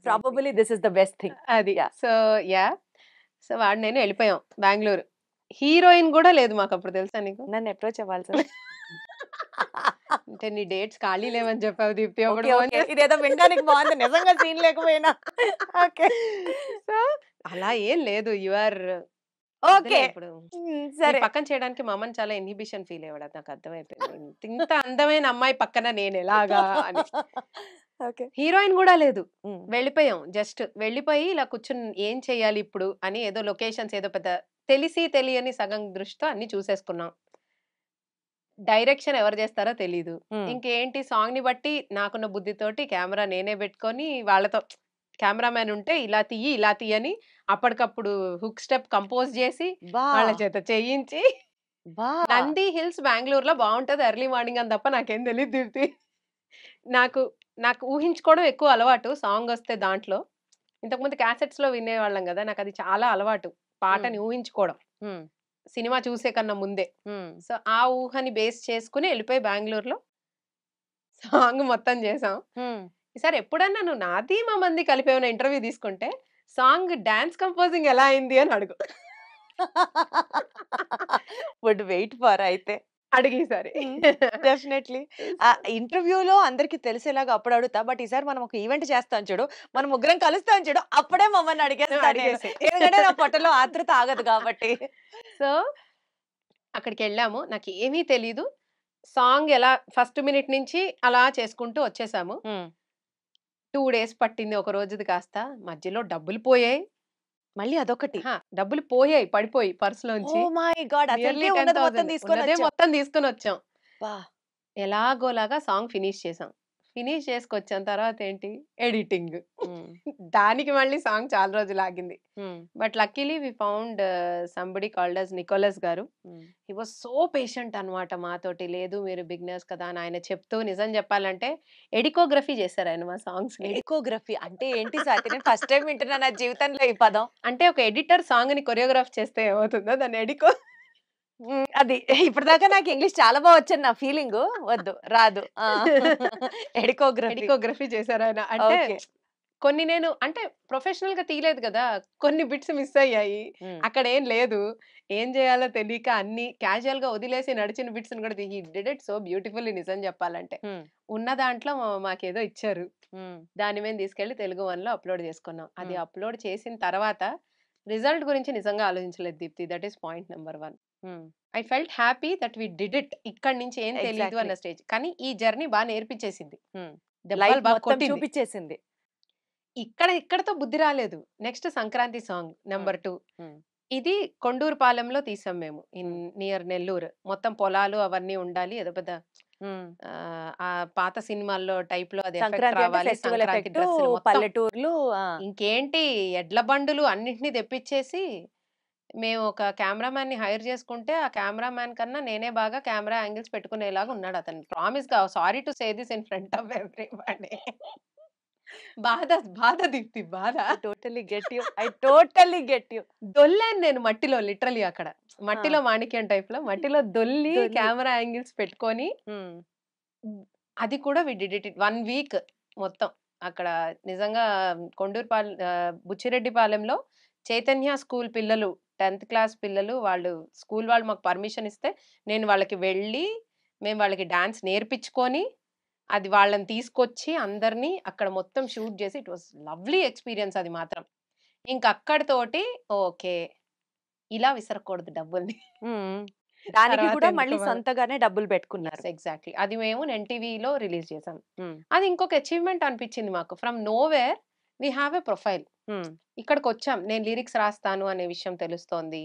S3: Probably this is the best thing.
S4: అది సో వాడు నేను వెళ్ళిపోయాం బెంగళూరు. హీరోయిన్ కూడా లేదు మాకు అప్పుడు, తెలుసా నీకు?
S3: నన్ను అప్రోచ్ అవ్వాలి సార్
S4: అంటే నీ డేట్స్ ఖాళీ లేవని చెప్పావు దీప్తి.
S3: ఇదేదో వినడానికి బాగుంది, నిజంగా సీన్ లేకపోయినా. ఓకే,
S4: సో అలా ఏం లేదు. You are
S3: okay.
S4: ఇప్పుడు
S3: సరే,
S4: పక్కన చేయడానికి మమ్మల్ని చాలా ఇన్హిబిషన్ ఫీల్ అయ్యాడు. నాకు అర్థమైపోయింది, ఇంత అందమైన అమ్మాయి పక్కన నేను ఎలాగా అని.
S3: ఓకే.
S4: హీరోయిన్ గూడా లేదు.
S3: హ్మ్.
S4: వెళ్ళిపోయాం. జస్ట్ వెళ్ళిపోయి ఇలా కూర్చొని ఏం చేయాలి ఇప్పుడు అని ఏదో లొకేషన్స్ ఏదో పెద్ద తెలిసి తెలియని సగం దృష్టితో అన్నీ చూసేసుకున్నాం. డైరెక్షన్ ఎవరు జేస్తారో తెలీదు.
S3: హ్మ్.
S4: ఇంకేంటి సాంగ్‌ని బట్టి నాకున్న బుద్ధితోటి కెమెరా నేనే బెట్టుకొని వాళ్ళతో కెమెరామాన్ ఉంటే ఇలా తియ్యి, ఇలా తియ్యని అప్పటికప్పుడు హుక్ స్టెప్ కంపోజ్ జేసి
S3: బా!
S4: వాళ్ళ చేత చేయించి
S3: బా!
S4: నంది హిల్స్ బెంగుళూరులో బావుంటది ఎర్లీ మార్నింగ్ అని తప్ప నాకేం తెలీదు దీప్తి. నాకు నాకు ఊహించుకోవడం ఎక్కువ అలవాటు సాంగొస్తే దాంట్లో. ఇంతకుముందు క్యాసెట్స్‌లో వినేవాళ్ళం గదా! నాకది చాలా అలవాటు.
S3: హ్మ్.
S4: పాటని ఊహించుకోవడం.
S3: హ్మ్.
S4: సినిమా చూసే కన్నా ముందే.
S3: హ్మ్.
S4: సో, ఆ ఊహని బేస్ చేసుకొని ఎళ్ళిపోయి బెంగుళూరులో సాంగ్ మొత్తం జేశాం.
S3: హ్మ్.
S4: ఈసారి ఎప్పుడన్నా నువ్వు 'నాది మమంది' కలిపి ఏమైనా ఇంటర్వ్యూ తీసుకుంటే, సాంగ్ డాన్స్ కంపోజింగ్ ఎలా అయింది అని అడుగు.
S3: వుడ్ వెయిట్ ఫర్ అయితే.
S4: అడుగు ఈసారి.
S3: డెఫినైట్లీ. ఇంటర్వ్యూలో అందరికి తెలిసేలాగా అప్పుడు అడుగుతా. బట్ ఈసారి మనం ఒక ఈవెంట్ చేస్తాం చూడు. మనం ముగ్గురం కలుస్తాం చూడు. అప్పుడే మమ్మల్ని అడిగేస్తా నేను.
S4: అడిగేసేయి.
S3: ఎందుకంటే నా పొట్టలో ఆతృత ఆగదు కాబట్టి.
S4: సో, అక్కడికెళ్ళాము. నాకేమీ తెలీదు. సాంగ్ ఎలా ఫస్ట్ మినిట్ నుంచి అలా చేసుకుంటూ వచ్చేసాము.
S3: హ్మ్.
S4: 2 డేస్ పట్టింది ఒక రోజుది కాస్త. మధ్యలో డబ్బులు పోయాయి.
S3: మళ్ళీ అదొకటి.
S4: అహా! డబ్బులు పోయాయి పడిపోయి పర్స్‌లోంచి.
S3: Oh my God!
S4: నియర్లీ
S3: అసలుకే ఉన్నది మొత్తం
S4: 10,000 ఉన్నదే
S3: తీసుకొనొచ్చావు.
S4: మొత్తం తీసుకొనొచ్చాం.
S3: అబ్బా!
S4: ఎలాగోలాగా సాంగ్ ఫినిష్ చేసాం. ఫినిష్ చేసుకొచ్చాం. తర్వాతేంటి ఎడిటింగ్.
S3: హ్మ్.
S4: దానికి మళ్ళీ సాంగ్ చాలా రోజులాగింది.
S3: Hmm.
S4: But luckily we found somebody called us Nicholas గారు.
S3: Hmm.
S4: He was so patient అన్నమాట మాతోటి. లేదు మీరు బిగినర్స్ కదా! అని ఆయన చెప్తూ నిజం చెప్పాలంటే ఎడికోగ్రఫీ చేశారాయన మా సాంగ్స్‌ని.
S3: ఎడికోగ్రఫీ అంటే ఏంటి స్వాతి? నేను ఫస్ట్ టైమ్ వింటున్నా నా జీవితంలో ఈ పదం.
S4: అంటే ఒక ఎడిటర్ సాంగ్‌ని కొరియోగ్రాఫ్ చేస్తే ఏమవుతుందో దాన్ని
S3: అది ఇప్పటిదాకా నాకు ఇంగ్లీష్ చాలా బా వచ్చని నా ఫీలింగు. వద్దు. రాదు. ఆ! ఎడికోగ్రఫీ.
S4: ఎడికోగ్రఫీ చేశారాయన. అంటే
S3: ఓకే.
S4: కొన్ని నేను అంటే ప్రొఫెషనల్‌గా తీయలేదు గదా! కొన్ని బిట్స్ మిస్ అయ్యాయి.
S3: హ్మ్.
S4: అక్కడేం లేదు. ఏం జేయాలో తెలీక అన్నీ క్యాజుయల్‌గా వదిలేసి నడిచిన బిట్స్‌ని గూడా హి డిడ్ ఇట్ సో బ్యూటిఫుల్లీ నిజం జెప్పాలంటే.
S3: హ్మ్.
S4: ఉన్న దాంట్లో మాకేదో ఇచ్చారు.
S3: హ్మ్.
S4: దాని మీద తీసుకెళ్ళి తెలుగు వన్‌లో అప్‌లోడ్ చేసుకున్నాం. అది
S3: హ్మ్.
S4: అప్‌లోడ్ చేసిన తర్వాత రిజల్ట్ గురించి నిజంగా ఆలోచించలేదు Deepthi. That is point number 1.
S3: Hmm.
S4: I felt happy that we did it. ఇక్కడి నుంచి ఏం తెలీదు
S3: ఎగ్జాక్ట్‌లీ.
S4: అన్న స్టేజ్. కానీ ఈ జర్నీ బా నేర్పించేసింది.
S3: హ్మ్. లైఫ్
S4: దెబ్బలు బా
S3: మొత్తం
S4: కొట్టింది.
S3: చూపిచ్చేసింది.
S4: ఇక్కడితో బుద్ధి రాలేదు. నెక్స్ట్ సంక్రాంతి సాంగ్
S3: హ్మ్.
S4: నంబర్ 2.
S3: హ్మ్.
S4: ఇది కొండూరుపాలెంలో తీసాం మేము.
S3: హ్మ్.
S4: నియర్ నెల్లూరు. మొత్తం పొలాలు అవన్నీ ఉండాలి. ఏదో పెద్ద
S3: హ్మ్.
S4: ఆ పాత సినిమాల్లో టైప్‌లో అది ఎఫెక్ట్
S3: సంక్రాంతి అంటే
S4: రావాలి.
S3: ఫెస్టివల్
S4: సంక్రాంతి
S3: ఎఫెక్టు,
S4: డ్రెస్సులు మొత్తం.
S3: పల్లెటూర్లు. ఆ!
S4: ఇంకేంటి ఎడ్ల బండులు అన్నిటిని తెప్పిచ్చేసి, మేము ఒక కెమెరామాన్‌ని హైర్ చేసుకుంటే, ఆ కెమెరామాన్ కన్నా నేనే బాగా కెమెరా యాంగిల్స్ పెట్టుకునేలాగా ఉన్నాడు అతను. ప్రామిస్‌గా sorry to say this in front of everybody. బాధ, బాధ దీప్తి బాధ.
S3: I totally get you. I totally get you.
S4: దొల్లాను నేను మట్టిలో లిటరల్లీ అక్కడ.
S3: ఆ!
S4: మట్టిలో మాణిక్యం టైప్‌లో మట్టిలో దొల్లి
S3: దొల్లి.
S4: కెమెరా యాంగిల్స్ పెట్టుకొని
S3: హ్మ్.
S4: హ్మ్. అది కూడా వి డిడ్ ఇట్ 1 వీక్ మొత్తం. అక్కడ నిజంగా బుచ్చిరెడ్డిపాలెంలో చైతన్య స్కూల్ పిల్లలు 10థ్ క్లాస్ పిల్లలు వాళ్ళు స్కూల్ వాళ్ళు మాకు పర్మిషన్ ఇస్తే, నేను వాళ్ళకి వెళ్ళి, మేము వాళ్ళకి డాన్స్ నేర్పించుకొని, అది వాళ్ళని తీసుకొచ్చి అందరిని అక్కడ మొత్తం షూట్ చేసి ఇట్ వాస్ లవ్లీ ఎక్స్‌పీరియన్స్ అది మాత్రం. ఇంక అక్కడితోటి ఓకే. ఇలా విసరకూడదు డబ్బుల్ని.
S3: హ్మ్. దానికి
S4: తర్వాత
S3: కూడా
S4: ఎందుకు
S3: మళ్ళీ సొంతగానే డబ్బులు పెట్టుకున్నారు.
S4: యెస్. ఎగ్జాక్ట్‌లీ. అది మేము ఎన్‌టీవీలో రిలీజ్ చేసాం.
S3: హ్మ్.
S4: అది ఇంకొక అచీవ్‌మెంట్ అనిపించింది మాకు. From nowhere we have a profile.
S3: Hmm.
S4: ఇక్కడికొచ్చాం. నేను లిరిక్స్ రాస్తాను అనే విషయం తెలుస్తోంది.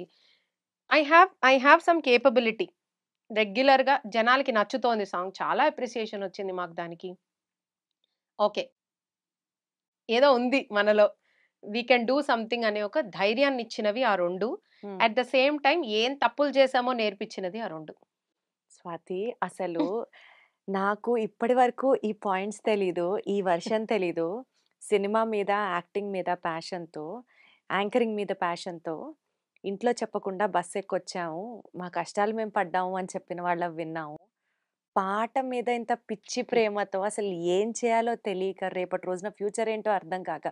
S4: I have some capability. రెగ్యులర్‌గా జనాలకి నచ్చుతోంది సాంగ్. చాలా అప్రిసియేషన్ వచ్చింది మాకు దానికి. ఓకే. ఏదో ఉంది మనలో. వి కెన్ డూ సంథింగ్ అనే ఒక ధైర్యాన్నిచ్చినవి ఆ 2.
S3: హ్మ్.
S4: అట్ ద సేమ్ టైమ్ ఏం తప్పులు చేశామో నేర్పించినది ఆ 2.
S3: స్వాతి అసలు నాకు ఇప్పటి వరకు ఈ పాయింట్స్ తెలీదు. ఈ వెర్షన్ తెలీదు. సినిమా మీద, యాక్టింగ్ మీద ప్యాషన్‌తో, యాంకరింగ్ మీద ప్యాషన్‌తో ఇంట్లో చెప్పకుండా బస్ ఎక్కొచ్చాము. మా కష్టాలు మేము పడ్డాము అని చెప్పిన వాళ్ళవి విన్నాము. పాట మీద ఇంత పిచ్చి ప్రేమతో అసలు ఏం చేయాలో తెలియక రేపటి రోజున ఫ్యూచర్ ఏంటో అర్థం కాక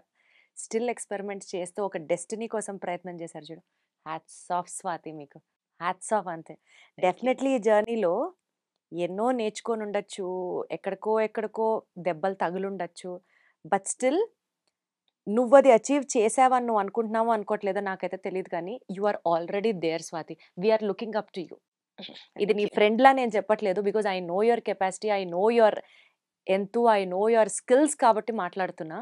S3: స్టిల్ ఎక్స్‌పెరిమెంట్స్ చేస్తూ ఒక డెస్టినీ కోసం ప్రయత్నం చేశారు చూడు. హ్యాట్స్ ఆఫ్ స్వాతి మీకు. హ్యాట్స్ ఆఫ్ అంతే.
S4: Thank you.
S3: డెఫినెట్‌లీ ఈ జర్నీలో ఎన్నో నేర్చుకొనుండొచ్చు. ఎక్కడికో ఎక్కడికో దెబ్బలు తగిలుండొచ్చు. బట్ స్టిల్ నువ్వది అచీవ్ చేశావని నువ్వు అనుకుంటున్నావో, అనుకోవట్లేదో నాకైతే తెలీదు కానీ, you are already there Swathi. We are looking up to you. ఇది
S4: థాంక్
S3: నీ
S4: యూ.
S3: ఫ్రెండ్‌లా నేను చెప్పట్లేదు. Because I know your capacity. I know your ఎంతు ఐ నో యువర్ స్కిల్స్ కాబట్టి మాట్లాడుతున్నా.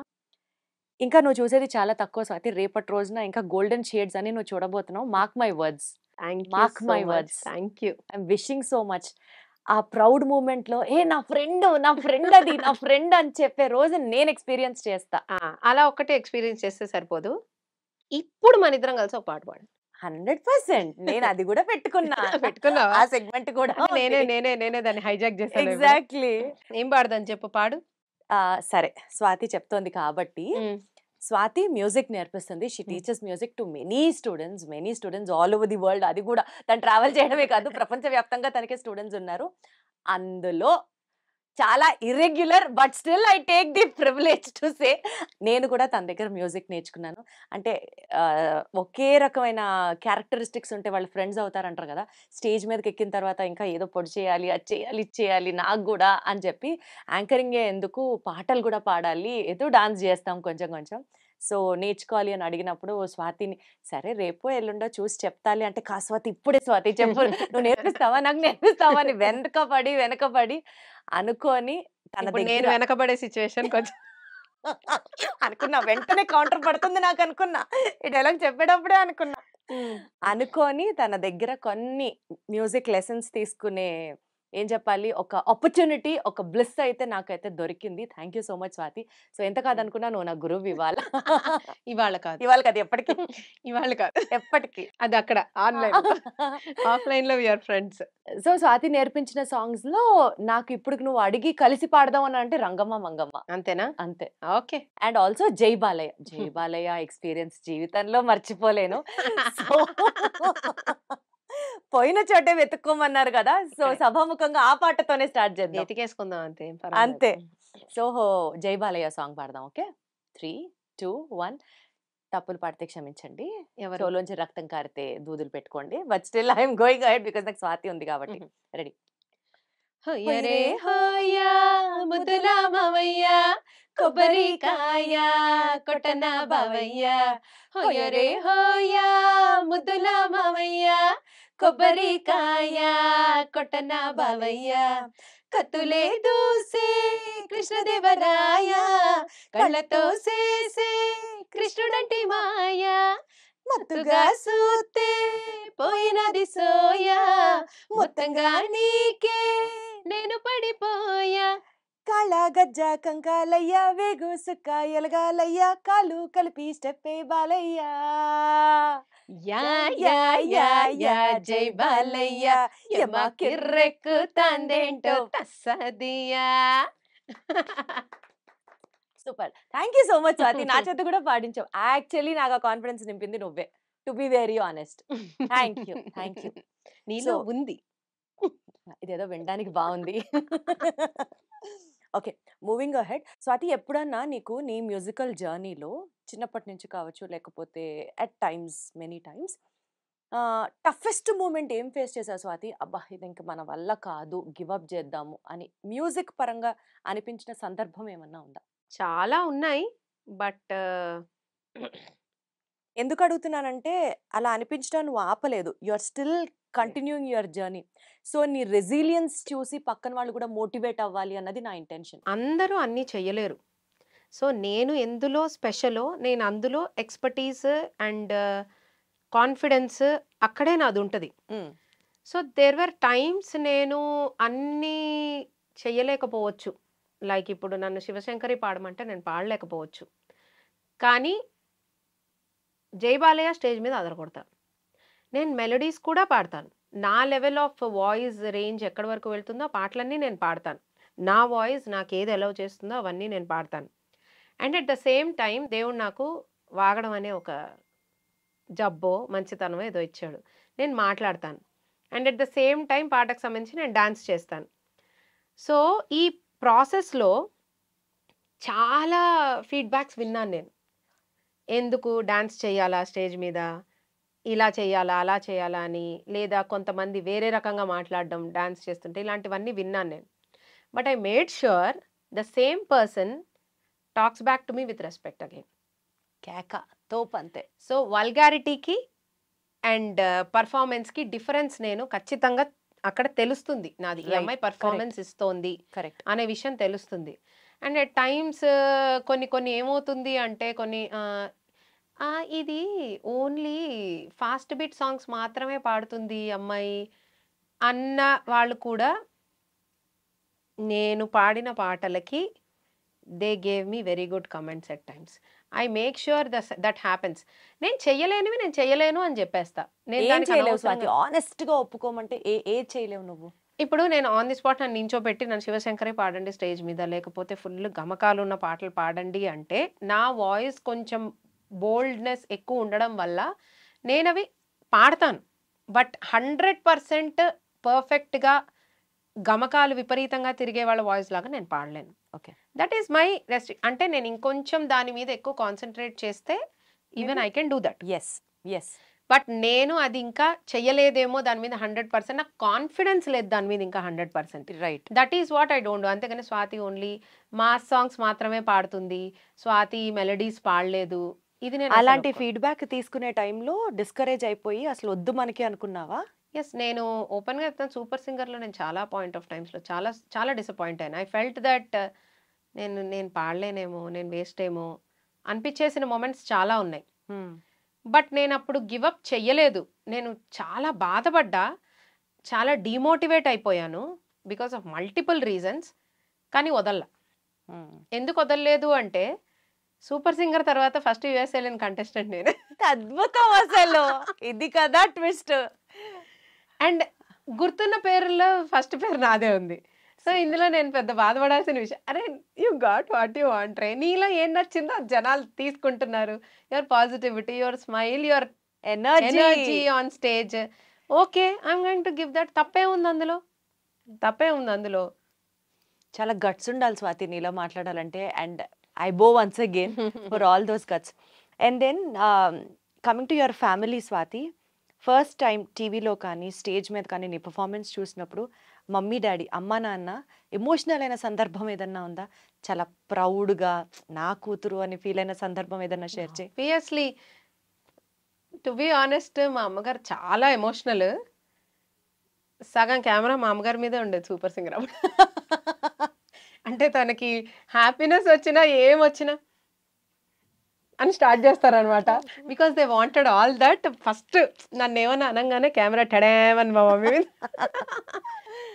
S3: ఇంకా నువ్వు చూసేది చాలా తక్కువ స్వాతి. రేపటి రోజున ఇంకా గోల్డెన్ షేడ్స్ అని నువ్వు చూడబోతున్నావు. Mark my words.
S4: Thank you
S3: mark
S4: so
S3: my
S4: much.
S3: Words.
S4: Thank you.
S3: I'm wishing so much. ఆ ప్రౌడ్ మూమెంట్‌లో నా ఫ్రెండ్ అది, నా ఫ్రెండ్ అని చెప్పే రోజు నేను ఎక్స్‌పీరియన్స్ చేస్తా.
S4: అలా ఒక్కటే ఎక్స్‌పీరియన్స్ చేస్తే సరిపోదు. ఇప్పుడు మనిద్దరం కలిసి ఒక పాట పాడండి.
S3: 100% నేను అది కూడా పెట్టుకున్నా.
S4: పెట్టుకున్నావా?
S3: ఆ సెగ్మెంట్ కూడా
S4: నేనే దాన్ని హైజాక్ చేశాను.
S3: ఎగ్జాక్ట్‌లీ.
S4: ఏం పాడదాం చెప్పు, పాడు.
S3: సరే స్వాతి చెప్తోంది కాబట్టి స్వాతి మ్యూజిక్ నేర్పిస్తుంది. She teachers music to many students all over the world. అది కూడా తను ట్రావెల్ చేయడమే కాదు, ప్రపంచవ్యాప్తంగా తనకి స్టూడెంట్స్ ఉన్నారు. అందులో చాలా irregular but still I take the privilege to say నేను కూడా తన దగ్గర మ్యూజిక్ నేర్చుకున్నాను. అంటే ఒకే రకమైన క్యారెక్టరిస్టిక్స్ ఉంటే వాళ్ళు ఫ్రెండ్స్ అవుతారంటారు కదా. స్టేజ్ మీదకి ఎక్కిన తర్వాత ఇంకా ఏదో పొడి చేయాలి, అది చేయాలి, ఇది చేయాలి నాకు కూడా అని చెప్పి యాంకరింగే ఎందుకు పాటలు కూడా పాడాలి, ఏదో డాన్స్ చేస్తాం కొంచెం కొంచెం. సో నేర్చుకోవాలి అని అడిగినప్పుడు స్వాతిని సరే రేపో ఎల్లుండో చూసి చెప్తాలి అంటే, కా స్వాతి ఇప్పుడే స్వాతి చెప్పు, నువ్వు నేర్పిస్తావా నాకు నేర్పిస్తావా అని వెనకపడి అనుకోని తన
S4: ఇప్పుడు నేను
S3: దగ్గర
S4: వెనకబడే సిచ్యువేషన్ కొంచెం
S3: అనుకున్నా. వెంటనే కౌంటర్ పడుతుంది నాకు అనుకున్నా. ఈ డైలాగ్ చెప్పేటప్పుడే అనుకోని తన దగ్గర కొన్ని మ్యూజిక్ లెసన్స్ తీసుకునే ఏం చెప్పాలి ఒక ఆపర్చునిటీ, ఒక బ్లెస్ అయితే నాకైతే దొరికింది. Thank you so much Swathi. So ఎంత కాదనుకున్నా నువ్వు నా గురువు ఇవాళ.
S4: ఇవాళ కాదు,
S3: ఇవాళ కాదు ఎప్పటికీ,
S4: ఇవాళ కాదు
S3: ఎప్పటికీ.
S4: అది అక్కడ ఆన్లైన్, ఆఫ్లైన్ లో వీఆర్ ఫ్రెండ్స్.
S3: సో స్వాతి నేర్పించిన సాంగ్స్ లో నాకు ఇప్పుడు నువ్వు అడిగి కలిసి పాడదాం అని అంటే రంగమ్మ మంగమ్మ.
S4: అంతేనా?
S3: అంతే.
S4: ఓకే.
S3: అండ్ ఆల్సో జై బాలయ్య ఎక్స్పీరియన్స్ జీవితంలో మర్చిపోలేను. సో పోయిన చోటే వెతుక్కోమన్నారు కదా, సో సభాముఖంగా ఆ పాటతోనే స్టార్ట్ చేద్దాం.
S4: ఎతికేసుకుందాం అంతే.
S3: అంతే. సో జై బాలయ్య సాంగ్ పాడదాం. ఓకే 3, 2, 1. తప్పులు పాడితే క్షమించండి. షోలోంచి రక్తం కారితే దూదులు పెట్టుకోండి. But still I'm going ahead because నాకు స్వాతి ఉంది కాబట్టి. రెడీ.
S4: హోయరే హోయా ముద్దుల మావయ్య, కొబ్బరికాయ కొట్టన బావయ్య. హోయరే హోయా ముద్దుల మావయ్య, కొబ్బరికాయ కొట్టన బావయ్య. కత్తులే దూసే కృష్ణదేవరాయ, కళ్ళతో చేసే కృష్ణుడంటి మాయ. మత్తుగా సూతే పోయినది సోయా, మొత్తంగా నీకే నేను పడిపోయా. కాళ గజ్జ కంకాలయ్య, వేగు సుక్క ఎలగాలయ్య, కాలు కలిపి స్టెప్పే బాలయ్య. యా యా యా యా జై బాలయ్య, యమ కిర్రెక్కు తందేంటో తస్సదియా.
S3: Super. Thank you so much Swathi. నా చేత కూడా పాడించావు. యాక్చువల్లీ నాకు ఆ కాన్ఫిడెన్స్ నింపింది నువ్వే, to be very honest. Thank you.
S4: నీలో ఉంది.
S3: ఇదేదో వినడానికి బాగుంది. Okay, moving ahead. స్వాతి, ఎప్పుడన్నా నీకు నీ మ్యూజికల్ జర్నీలో చిన్నప్పటి నుంచి కావచ్చు, లేకపోతే at times many times toughest moment ఏం ఫేస్ చేసావు స్వాతి? అబ్బా ఇది ఇంక మన వల్ల కాదు, గివ్ అప్ చేద్దాము అని మ్యూజిక్ పరంగా అనిపించిన సందర్భం ఏమన్నా ఉందా?
S4: చాలా ఉన్నాయి. బట్
S3: ఎందుకు అడుగుతున్నానంటే అలా అనిపించడం నువ్వు ఆపలేదు. You are still continuing your journey. So నీ రెసిలియన్స్ చూసి పక్కన వాళ్ళు కూడా మోటివేట్ అవ్వాలి అన్నది నా ఇంటెన్షన్.
S4: అందరూ అన్నీ చెయ్యలేరు. సో నేను ఎందులో స్పెషలో, నేను అందులో ఎక్స్పర్టీస్ అండ్ కాన్ఫిడెన్స్ అక్కడే నాది ఉంటుంది. సో దేర్ వర్ టైమ్స్ నేను అన్నీ చెయ్యలేకపోవచ్చు. లైక్ ఇప్పుడు నన్ను శివశంకరి పాడమంటే నేను పాడలేకపోవచ్చు. కానీ జై బాలయ్య స్టేజ్ మీద అదరగొడతాను. నేను మెలోడీస్ కూడా పాడతాను. నా లెవెల్ ఆఫ్ వాయిస్ రేంజ్ ఎక్కడి వరకు వెళ్తుందో ఆ పాటలన్నీ నేను పాడతాను. నా వాయిస్ నాకు ఏది అలౌ చేస్తుందో అవన్నీ నేను పాడతాను. And at the same time దేవుడు నాకు వాగడం అనే ఒక జబ్బో మంచితనమో ఏదో ఇచ్చాడు. నేను మాట్లాడతాను. And at the same time పాటకు సంబంధించి నేను డాన్స్ చేస్తాను. సో ఈ ప్రాసెస్లో చాలా ఫీడ్బ్యాక్స్ విన్నాను నేను. ఎందుకు డాన్స్ చేయాలా స్టేజ్ మీద, ఇలా చేయాలా అలా చేయాలా అని, లేదా కొంతమంది వేరే రకంగా మాట్లాడడం డాన్స్ చేస్తుంటే, ఇలాంటివన్నీ విన్నాను నేను. But I made sure the same person talks back to me with respect again.
S3: కేక తోపు అంతే.
S4: సో వల్గారిటీకి అండ్ పర్ఫార్మెన్స్కి డిఫరెన్స్ నేను ఖచ్చితంగా అక్కడ తెలుస్తుంది నాది ఈ
S3: Right.
S4: అమ్మాయి పర్ఫార్మెన్స్ ఇస్తోంది
S3: కరెక్ట్.
S4: అనే విషయం తెలుస్తుంది. అండ్ అట్ టైమ్స్ కొన్ని కొన్ని ఏమవుతుంది అంటే కొన్ని ఇది ఓన్లీ ఫాస్ట్ బీట్ సాంగ్స్ మాత్రమే పాడుతుంది ఈ అమ్మాయి అన్న వాళ్ళు కూడా నేను పాడిన పాటలకి they gave me very good comments at times. I make sure that happens. నేను చెయ్యలేనివి నేను చెయ్యలేను అని చెప్పేస్తా. నేను
S3: ఏం
S4: దానికి
S3: చేయలేవు స్వాతి,
S4: అనవసరంగా
S3: ఆనెస్ట్ గా ఒప్పుకోమంటే ఏది చేయలేవు నువ్వు?
S4: ఇప్పుడు నేను ఆన్ ది స్పాట్ నన్ను నించోబెట్టి నన్ను శివశంకరే పాడండి స్టేజ్ మీద, లేకపోతే ఫుల్ గమకాలు ఉన్న పాటలు పాడండి అంటే నా వాయిస్ కొంచెం బోల్డ్నెస్ ఎక్కువ ఉండడం వల్ల నేను అవి పాడతాను. బట్ 100% పర్ఫెక్ట్గా గమకాలు విపరీతంగా తిరిగే వాళ్ళ వాయిస్ లాగా నేను పాడలేను.
S3: ఓకే.
S4: దట్ ఈస్ మై అంటే నేను ఇంకొంచెం దాని మీద ఎక్కువ కాన్సన్ట్రేట్ చేస్తే even I can do that.
S3: Yes yes.
S4: But నేను అది ఇంకా చెయ్యలేదేమో దాని మీద 100%, నాకు కాన్ఫిడెన్స్ లేదు దాని మీద ఇంకా 100%.
S3: Right.
S4: That is what I don't do. అంతేగాని స్వాతి ఓన్లీ మాస్ సాంగ్స్ మాత్రమే పాడుతుంది, స్వాతి మెలడీస్ పాడలేదు, ఇది నేను
S3: అలాంటి ఫీడ్బ్యాక్ తీసుకునే టైంలో డిస్కరేజ్ అయిపోయి అసలు వద్దు మనకి అనుకున్నావా?
S4: ఎస్, నేను ఓపెన్గా చెప్తాను, సూపర్ సింగర్లో నేను చాలా పాయింట్ ఆఫ్ టైమ్స్లో చాలా చాలా డిసప్పాయింట్ అయ్యాను. ఐ ఫెల్ట్ దట్ నేను పాడలేనేమో, నేను వేస్ట్ ఏమో అనిపించేసిన మూమెంట్స్ చాలా ఉన్నాయి. బట్ నేను అప్పుడు గివప్ చెయ్యలేదు. నేను చాలా బాధపడ్డా, చాలా డిమోటివేట్ అయిపోయాను బికాస్ ఆఫ్ మల్టిపుల్ రీజన్స్. కానీ వదల్లా. ఎందుకు వదలలేదు అంటే సూపర్ సింగర్ తర్వాత ఫస్ట్ యుఎస్ వెళ్ళిన కంటెస్టెంట్ నేను.
S3: అద్భుతం అసలు, ఇది కదా ట్విస్ట్.
S4: అండ్ గుర్తున్న పేరులో ఫస్ట్ పేరు నాదే ఉంది. సో ఇందులో నేను పెద్ద బాధపడాల్సిన విషయం, అరే you got what you want రే, నీలో ఏం నచ్చిందో జనాలు తీసుకుంటున్నారు. Your positivity, your smile, your energy on stage, okay I'm going to give that. తప్పే ఉంది అందులో, తప్పే ఉంది అందులో.
S3: చాలా గట్స్ ఉండాలి స్వాతి నీలో మాట్లాడాలంటే. And I bow once again for all those guts. And then coming to your family Swathi, first time టీవీలో కానీ స్టేజ్ మీద కానీ నీ పర్ఫార్మెన్స్ చూసినప్పుడు మమ్మీ డాడీ అమ్మ నాన్న ఎమోషనల్ అయిన సందర్భం ఏదన్నా ఉందా? చాలా ప్రౌడ్గా నా కూతురు అని ఫీల్ అయిన సందర్భం ఏదన్నా షేర్ చేయి.
S4: ఆబ్వియస్లీ, టు బి ఆనెస్ట్, మా అమ్మగారు చాలా ఎమోషనల్. సగం కెమెరా మా అమ్మగారి మీదే ఉండేది సూపర్ సింగర్ అప్పుడు. అంటే తనకి హ్యాపీనెస్ వచ్చినా ఏం వచ్చినా అని స్టార్ట్ చేస్తారనమాట. Because they wanted all that. First నన్ను ఏమన్నా అనగానే కెమెరా టడేమని మా మమ్మీ మీద.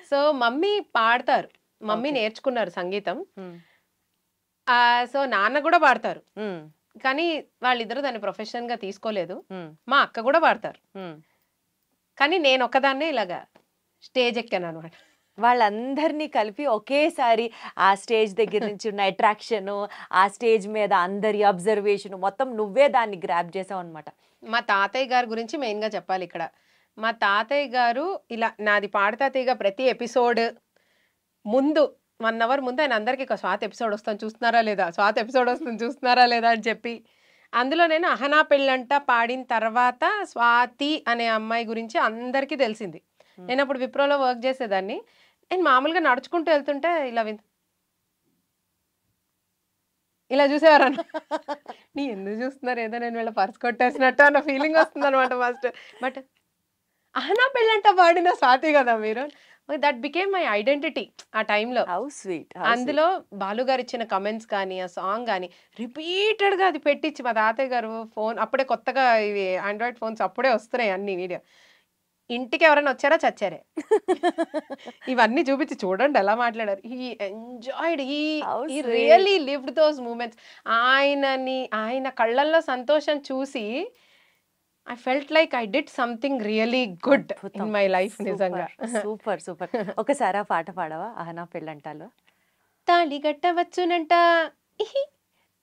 S4: సో మమ్మీ పాడతారు, మమ్మీ నేర్చుకున్నారు సంగీతం. సో నాన్న కూడా పాడతారు, కానీ వాళ్ళిద్దరూ దాన్ని ప్రొఫెషన్ గా తీసుకోలేదు. మా అక్క కూడా పాడతారు, కానీ నేను ఒక్కదాన్నే ఇలాగా స్టేజ్ ఎక్కాను అనమాట.
S3: వాళ్ళందరినీ కలిపి ఒకేసారి ఆ స్టేజ్ దగ్గర నుంచి ఉన్న అట్రాక్షన్, ఆ స్టేజ్ మీద అందరి అబ్జర్వేషన్ మొత్తం నువ్వే దాన్ని గ్రాప్ చేసావు అనమాట.
S4: మా తాతయ్య గారి గురించి మెయిన్గా చెప్పాలి ఇక్కడ. మా తాతయ్య గారు ఇలా నాది పాడతా తీగ ప్రతి ఎపిసోడ్ ముందు 1 hour ముందు ఆయన అందరికీ స్వాతి ఎపిసోడ్ వస్తుంది చూస్తున్నారా లేదా, స్వాతి ఎపిసోడ్ వస్తుంది చూస్తున్నారా లేదా అని చెప్పి, అందులో నేను అహనా పెళ్ళంట పాడిన తర్వాత స్వాతి అనే అమ్మాయి గురించి అందరికీ తెలిసింది. నేను అప్పుడు విప్రోలో వర్క్ చేసేదాన్ని. నేను మామూలుగా నడుచుకుంటూ వెళ్తుంటే ఇలా చూసేవారన్న. నీ ఎందుకు చూస్తున్నారు, ఏదో నేను వీళ్ళ పర్స్ కొట్టేసినట్టు అన్న ఫీలింగ్ వస్తుంది అనమాట ఫస్ట్. బట్ అహనా పెళ్ళంట పాడిన స్వాతి కదా మీరు, దట్ బికేమ్ మై ఐడెంటిటీ ఆ టైంలో.
S3: How sweet.
S4: అందులో బాలుగారు ఇచ్చిన కమెంట్స్ కానీ ఆ సాంగ్ కానీ రిపీటెడ్గా అది పెట్టించి మా తాతయ్య గారు ఫోన్ అప్పుడే కొత్తగా ఇవి ఆండ్రాయిడ్ ఫోన్స్ అప్పుడే వస్తున్నాయి అన్ని వీడియో, ఇంటికి ఎవరైనా వచ్చారా చచ్చారే ఇవన్నీ చూపించి చూడండి ఎలా మాట్లాడారు. He enjoyed, he really lived those moments. ఆయన కళ్ళల్లో సంతోషం చూసి I felt like I did something really good in my life. నిజంగా
S3: సూపర్ సూపర్. ఒకసారి ఆ పాట పాడవా అహనా పెళ్ళంటాలో?
S4: తాళి గట్టవచ్చునంట,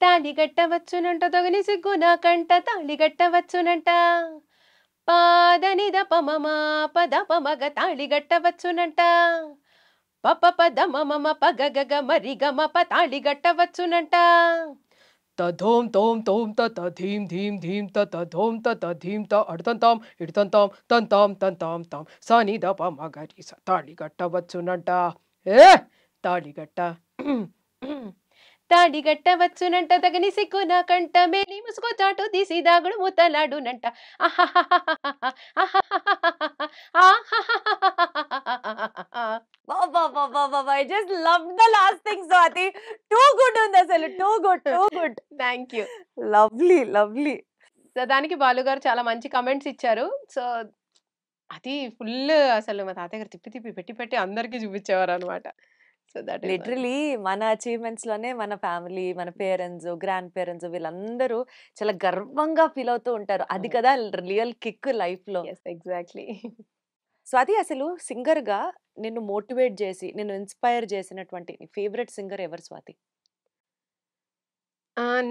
S4: తాళి గట్టవచ్చునంట, తొగని సిగ్గు నాకంట, తాళి గట్టవచ్చునంట, పాదని దపమమ పద పమగ తాళి గట్టవచ్చునంట, పప పద మమ పగగగ మరి గమ ప తాళి గట్టవచ్చునంట, తధోం తోం తోం తత ధీం ధీం ధీం తత ధోం తత ధీం త అడుతంతాం ఇడుతంతాం తంతాం తంతాం తాం సాని దప మగరి తాళి గట్టవచ్చునంట. తాళిగట్ట తాడి గట్టవచ్చునంట తగని సిక్కు నా కంట మేలి ముసుగు చాటు తీసి దాగుడు ముతలాడునంట
S3: I just love the last thing Swathi. Too good ఉంది అసలు, too good, too good.
S4: Thank you.
S3: Lovely lovely.
S4: So దానికి బాలు గారు చాలా మంచి కమెంట్స్ ఇచ్చారు. సో అది ఫుల్ అసలు మా తాతయ్య గారు తిప్పి తిప్పి పెట్టి పెట్టి అందరికీ చూపించేవారు అనమాట. సో దట్
S3: లిటరలీ మన అచీవ్మెంట్స్ లోనే మన ఫ్యామిలీ, మన పేరెంట్స్, గ్రాండ్ పేరెంట్స్ వీళ్ళందరూ చాలా గర్వంగా ఫీల్ అవుతూ ఉంటారు. అది కదా రియల్ కిక్ లైఫ్ లో.
S4: ఎగ్జాక్ట్లీ.
S3: స్వాతి, అసలు సింగర్ గా నిన్ను మోటివేట్ చేసి నిన్ను ఇన్స్పైర్ చేసినటువంటి ఫేవరెట్ సింగర్ ఎవరు స్వాతి?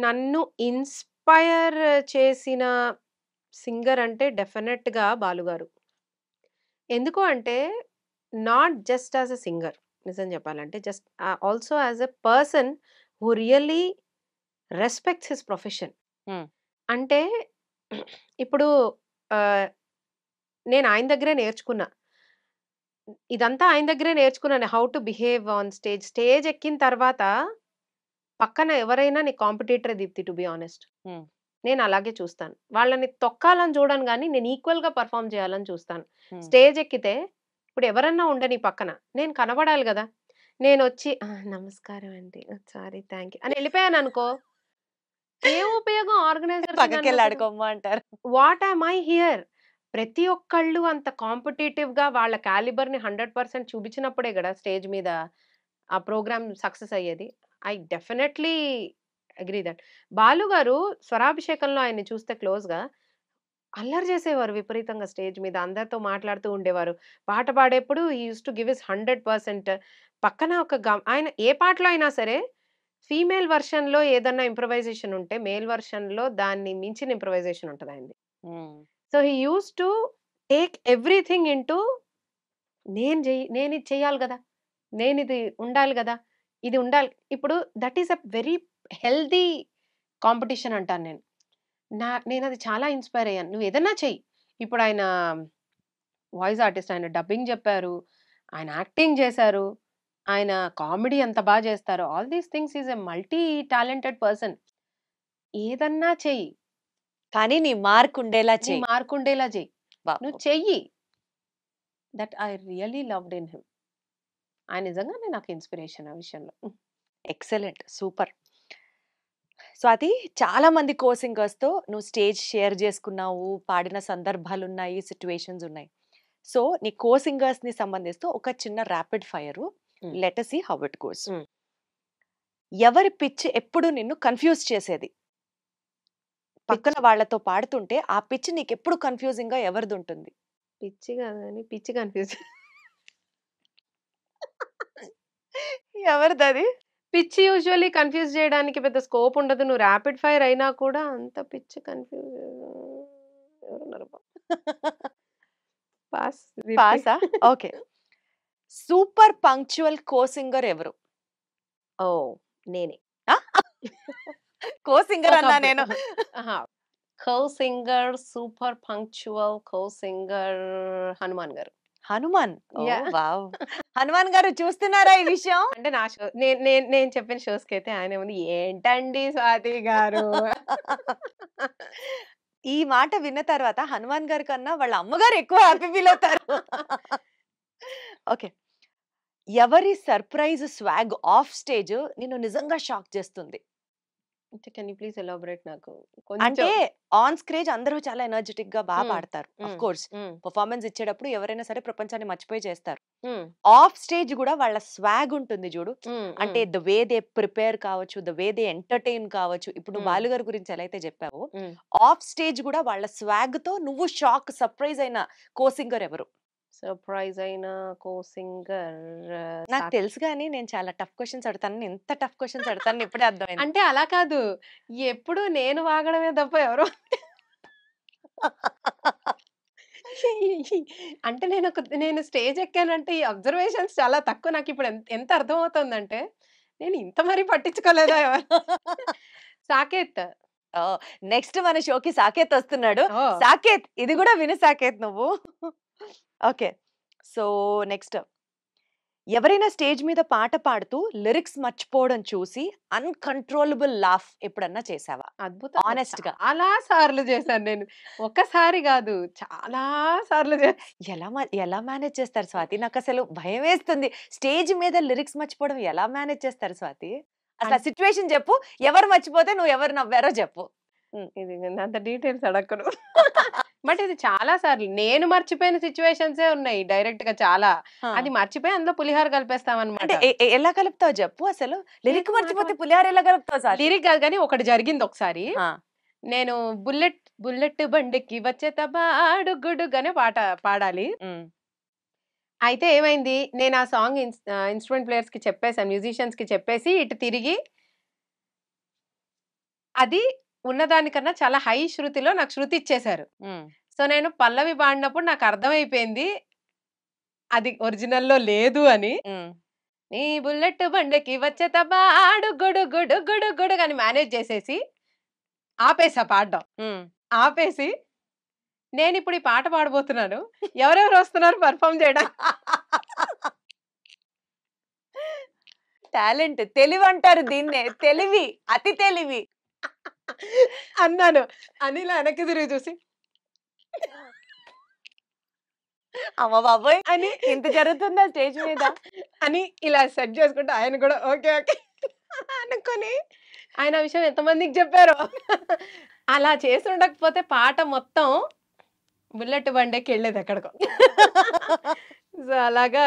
S4: నన్ను ఇన్స్పైర్ చేసిన సింగర్ అంటే డెఫినెట్గా బాలుగారు. ఎందుకు అంటే not just as a singer, నిజం చెప్పాలంటే just also as a person who really respects his profession. అంటే ఇప్పుడు నేను ఆయన దగ్గరే నేర్చుకున్నా, ఇదంతా ఆయన దగ్గరే నేర్చుకున్నాను. How to behave on stage. Stage ఎక్కిన తర్వాత పక్కన ఎవరైనా నీ కాంపిటీటరే దీప్తి, టు బి ఆనెస్ట్. నేను అలాగే చూస్తాను. వాళ్ళని తొక్కాలని చూడను కానీ నేను ఈక్వల్గా పర్ఫామ్ చేయాలని చూస్తాను. స్టేజ్ ఎక్కితే ఇప్పుడు ఎవరన్నా ఉండని పక్కన, నేను కనబడాలి కదా. నేను వచ్చి నమస్కారం అండి, సారీ, థ్యాంక్ యూ అని వెళ్ళిపోయాను అనుకో, ఏం ఉపయోగం ఆర్గనైజర్?
S3: ఆడుకోమ్మా అంటారు.
S4: What am I here? ప్రతి ఒక్కళ్ళు అంత కాంపిటేటివ్ గా వాళ్ళ క్యాలిబర్ ని 100% చూపించినప్పుడే కదా స్టేజ్ మీద ఆ ప్రోగ్రామ్ సక్సెస్ అయ్యేది. I definitely agree that. Balu గారు స్వరాభిషేకంలో ఆయన్ని చూస్తే క్లోజ్ గా అల్లరి చేసేవారు విపరీతంగా స్టేజ్ మీద, అందరితో మాట్లాడుతూ ఉండేవారు. పాట పాడేప్పుడు he uses to give his 100%. పక్కన ఒక ఆయన ఏ పాటలో అయినా సరే ఫీమేల్ వర్షన్ లో ఏదన్నా ఇంప్రవైజేషన్ ఉంటే మేల్ వర్షన్ లో దాన్ని మించిన ఇంప్రవైజేషన్ ఉంటుంది ఆయనది. So he uses to take everything into నేను ఇది చెయ్యాలి కదా, నేను ఇది ఉండాలి కదా, ఇది ఉండాలి. ఇప్పుడు that is a very healthy competition అంటాను నేను. నేను అది చాలా ఇన్స్పైర్ అయ్యాను. నువ్వు ఏదన్నా చెయ్యి. ఇప్పుడు ఆయన వాయిస్ ఆర్టిస్ట్, ఆయన డబ్బింగ్ చెప్పారు, ఆయన యాక్టింగ్ చేశారు, ఆయన కామెడీ ఎంత బాగా చేస్తారు. All these things is a multi talented person. ఏదన్నా చెయ్యి
S3: కానీ నీ మార్క్ ఉండేలా
S4: నీ
S3: చెయ్యి.
S4: మార్క్ ఉండేలా చెయ్యి. నువ్వు చెయ్యి. That I really loved in him. ఆయన నిజంగానే నాకు ఇన్స్పిరేషన్ ఆ విషయంలో.
S3: Excellent, super. స్వాతి, చాలా మంది కో సింగర్స్ తో నువ్వు స్టేజ్ షేర్ చేసుకున్నావు, పాడిన సందర్భాలు ఉన్నాయి, సిచ్యువేషన్స్ ఉన్నాయి. సో నీ కో సింగర్స్ ని సంబంధిస్తూ ఒక చిన్న rapid fire, let us see how it goes. ఎవరి పిచ్ ఎప్పుడు నిన్ను కన్ఫ్యూజ్ చేసేది? పక్కన వాళ్ళతో పాడుతుంటే ఆ పిచ్ నీకు ఎప్పుడు కన్ఫ్యూజింగ్ గా ఎవరిది ఉంటుంది?
S4: పిచ్చి కాదని పిచ్చి కన్ఫ్యూజ్.
S3: ఎవరిది అది?
S4: పిచ్చి యూజువల్లీ కన్ఫ్యూజ్ చేయడానికి పెద్ద స్కోప్ ఉండదు. నువ్వు ర్యాపిడ్ ఫైర్ అయినా కూడా అంత పిచ్చి కన్ఫ్యూజ్ ఎవరున్నారు? పాస్.
S3: పాసా? ఓకే. సూపర్ పంక్చువల్ కో సింగర్ ఎవరు?
S4: ఓ నేనే.
S3: కో సింగర్ అన్నా నేను.
S4: కో సింగర్, సూపర్ పంక్చువల్ కో సింగర్ హనుమాన్ గారు.
S3: హనుమాన్?
S4: Yeah.
S3: వావ్. హనుమాన్ గారు చూస్తున్నారా ఈ విషయం?
S4: అంటే నా షో నేను చెప్పిన షోస్ కి అయితే ఆయన ఏముంది, ఏంటండి స్వాతి గారు.
S3: ఈ మాట విన్న తర్వాత హనుమాన్ గారి కన్నా వాళ్ళ అమ్మగారు ఎక్కువ హ్యాపీ ఫీల్ అవుతారు. ఓకే. ఎవరి సర్ప్రైజ్ స్వాగ్ ఆఫ్ స్టేజ్ నిన్ను నిజంగా షాక్ చేస్తుంది?
S4: కెన్ యూ ప్లీజ్ ఎలాబరేట్ నాకు
S3: అంటే
S4: కొంచెం.
S3: ఆన్ స్క్రేజ్ అందరూ చాలా ఎనర్జెటిక్ గా బాగా పాడతారు. ఆఫ్ కోర్స్ పర్ఫార్మెన్స్ ఇచ్చేటప్పుడు ఎవరైనా సరే ప్రపంచాన్ని మర్చిపోయి చేస్తారు. ఆఫ్ స్టేజ్ కూడా వాళ్ళ స్వాగ్ ఉంటుంది చూడు. అంటే ద వే దే ప్రిపేర్ కావచ్చు, ద వే దే ఎంటర్టైన్ కావచ్చు. ఇప్పుడు నువ్వు బాలుగారి గురించి ఎలా అయితే చెప్పావో, ఆఫ్ స్టేజ్ కూడా వాళ్ళ స్వాగ్ తో నువ్వు షాక్, సర్ప్రైజ్ అయిన కో సింగర్ ఎవరు?
S4: సర్ప్రైజ్ అయిన కో సింగర్
S3: నాకు తెలుసు కానీ నేను చాలా టఫ్ క్వశ్చన్స్ అడుగుతాను. ఎంత టఫ్ క్వశ్చన్స్ అడుగుతాను ఇప్పుడే అర్థమైంది.
S4: అంటే అలా కాదు, ఎప్పుడు నేను వాగడమే తప్ప ఎవరు అంటే నేను స్టేజ్ ఎక్కానంటే ఈ అబ్జర్వేషన్స్ చాలా తక్కువ. నాకు ఇప్పుడు ఎంత అర్థమవుతుందంటే నేను ఇంత మరీ పట్టించుకోలేదా ఎవరు. సాకేత్.
S3: నెక్స్ట్ మన షోకి సాకేత్ వస్తున్నాడు.
S4: ఓ
S3: సాకేత్, ఇది కూడా విను సాకేత్ నువ్వు. ఓకే. సో నెక్స్ట్, ఎవరైనా స్టేజ్ మీద పాట పాడుతూ లిరిక్స్ మర్చిపోవడం చూసి అన్‌కంట్రోలబుల్ లాఫ్ ఎప్పుడన్నా చేశావా?
S4: అద్భుతంగా
S3: హానెస్ట్‌గా.
S4: చాలా సార్లు చేశాను నేను. ఒక్కసారి గాదు. చాలా సార్లు
S3: ఎలా మేనేజ్ చేస్తారు స్వాతి? నాకసలు భయమేస్తుంది. స్టేజ్ మీద లిరిక్స్ మర్చిపోవడం ఎలా మేనేజ్ చేస్తారు స్వాతి? అసలు ఆ సిట్యుయేషన్ చెప్పు. ఎవరు మర్చిపోతే నువ్వు ఎవరు నవ్వారో చెప్పు.
S4: ఇది అంత డీటెయిల్స్ అడగను. బట్ ఇది చాలా సార్లు నేను మర్చిపోయిన సిట్యుయేషన్సే ఉన్నాయి డైరెక్ట్‌గా చాలా.
S3: ఆ!
S4: అది మర్చిపోయి అందులో పులిహోర
S3: అంటే
S4: కలిపేస్తామన్నమాట.
S3: ఎలా కలుపుతావు చెప్పు అసలు? లిరిక్
S4: మాట
S3: మర్చిపోతే పులిహోర ఎలా కలుపుతావు స్వాతి?
S4: లిరిక్ గాదు గానీ ఒకటి జరిగింది ఒకసారి.
S3: ఆ!
S4: నేను బుల్లెట్ బండికి వచ్చేత బాడుగుడుగు అనే పాట పాడాలి.
S3: హ్మ్.
S4: అయితే ఏమైంది, నేను ఆ సాంగ్ ఇన్‌స్ట్రుమెంట్ ప్లేయర్స్‌కి చెప్పేసాను. మ్యూజిషియన్స్‌కి చెప్పేసి ఇటు తిరిగి అది ఉన్నదానికన్నా చాలా హై శృతిలో నాకు శృతి ఇచ్చేశారు.
S3: హ్మ్.
S4: సో, నేను పల్లవి పాడినప్పుడు నాకు అర్థమైపోయింది. అది ఒరిజినల్‌లో లేదు అని.
S3: హ్మ్.
S4: నీ బుల్లెట్ బండికి వచ్చేత బాడుగుడుగుడుగుడుగుడు అని మేనేజ్ చేసేసి ఆపేసా పాడడం.
S3: హ్మ్.
S4: ఆపేసి నేనిప్పుడు ఈ పాట పాడబోతున్నాను. ఎవరెవరు వస్తున్నారు పెర్ఫార్మ్ చేయడానికి?
S3: టాలెంట్. తెలివంటారు దీన్నే. తెలివి. అతి తెలివి.
S4: అన్నాను. అని ఇలా వెనక్కి తిరిగి చూసి
S3: అమ్మ బాబోయ్!
S4: అని
S3: ఇంత జరుగుతుందా స్టేజ్ మీద?
S4: అని ఇలా సెట్ చేసుకుంటే ఆయన కూడా ఓకే. ఓకే. అనుకోని ఆయన ఆ విషయం ఎంతమందికి చెప్పారో. అలా చేసుండకపోతే పాట మొత్తం బుల్లెట్ బండెక్కెళ్ళేది ఎక్కడికో. సో, అలాగా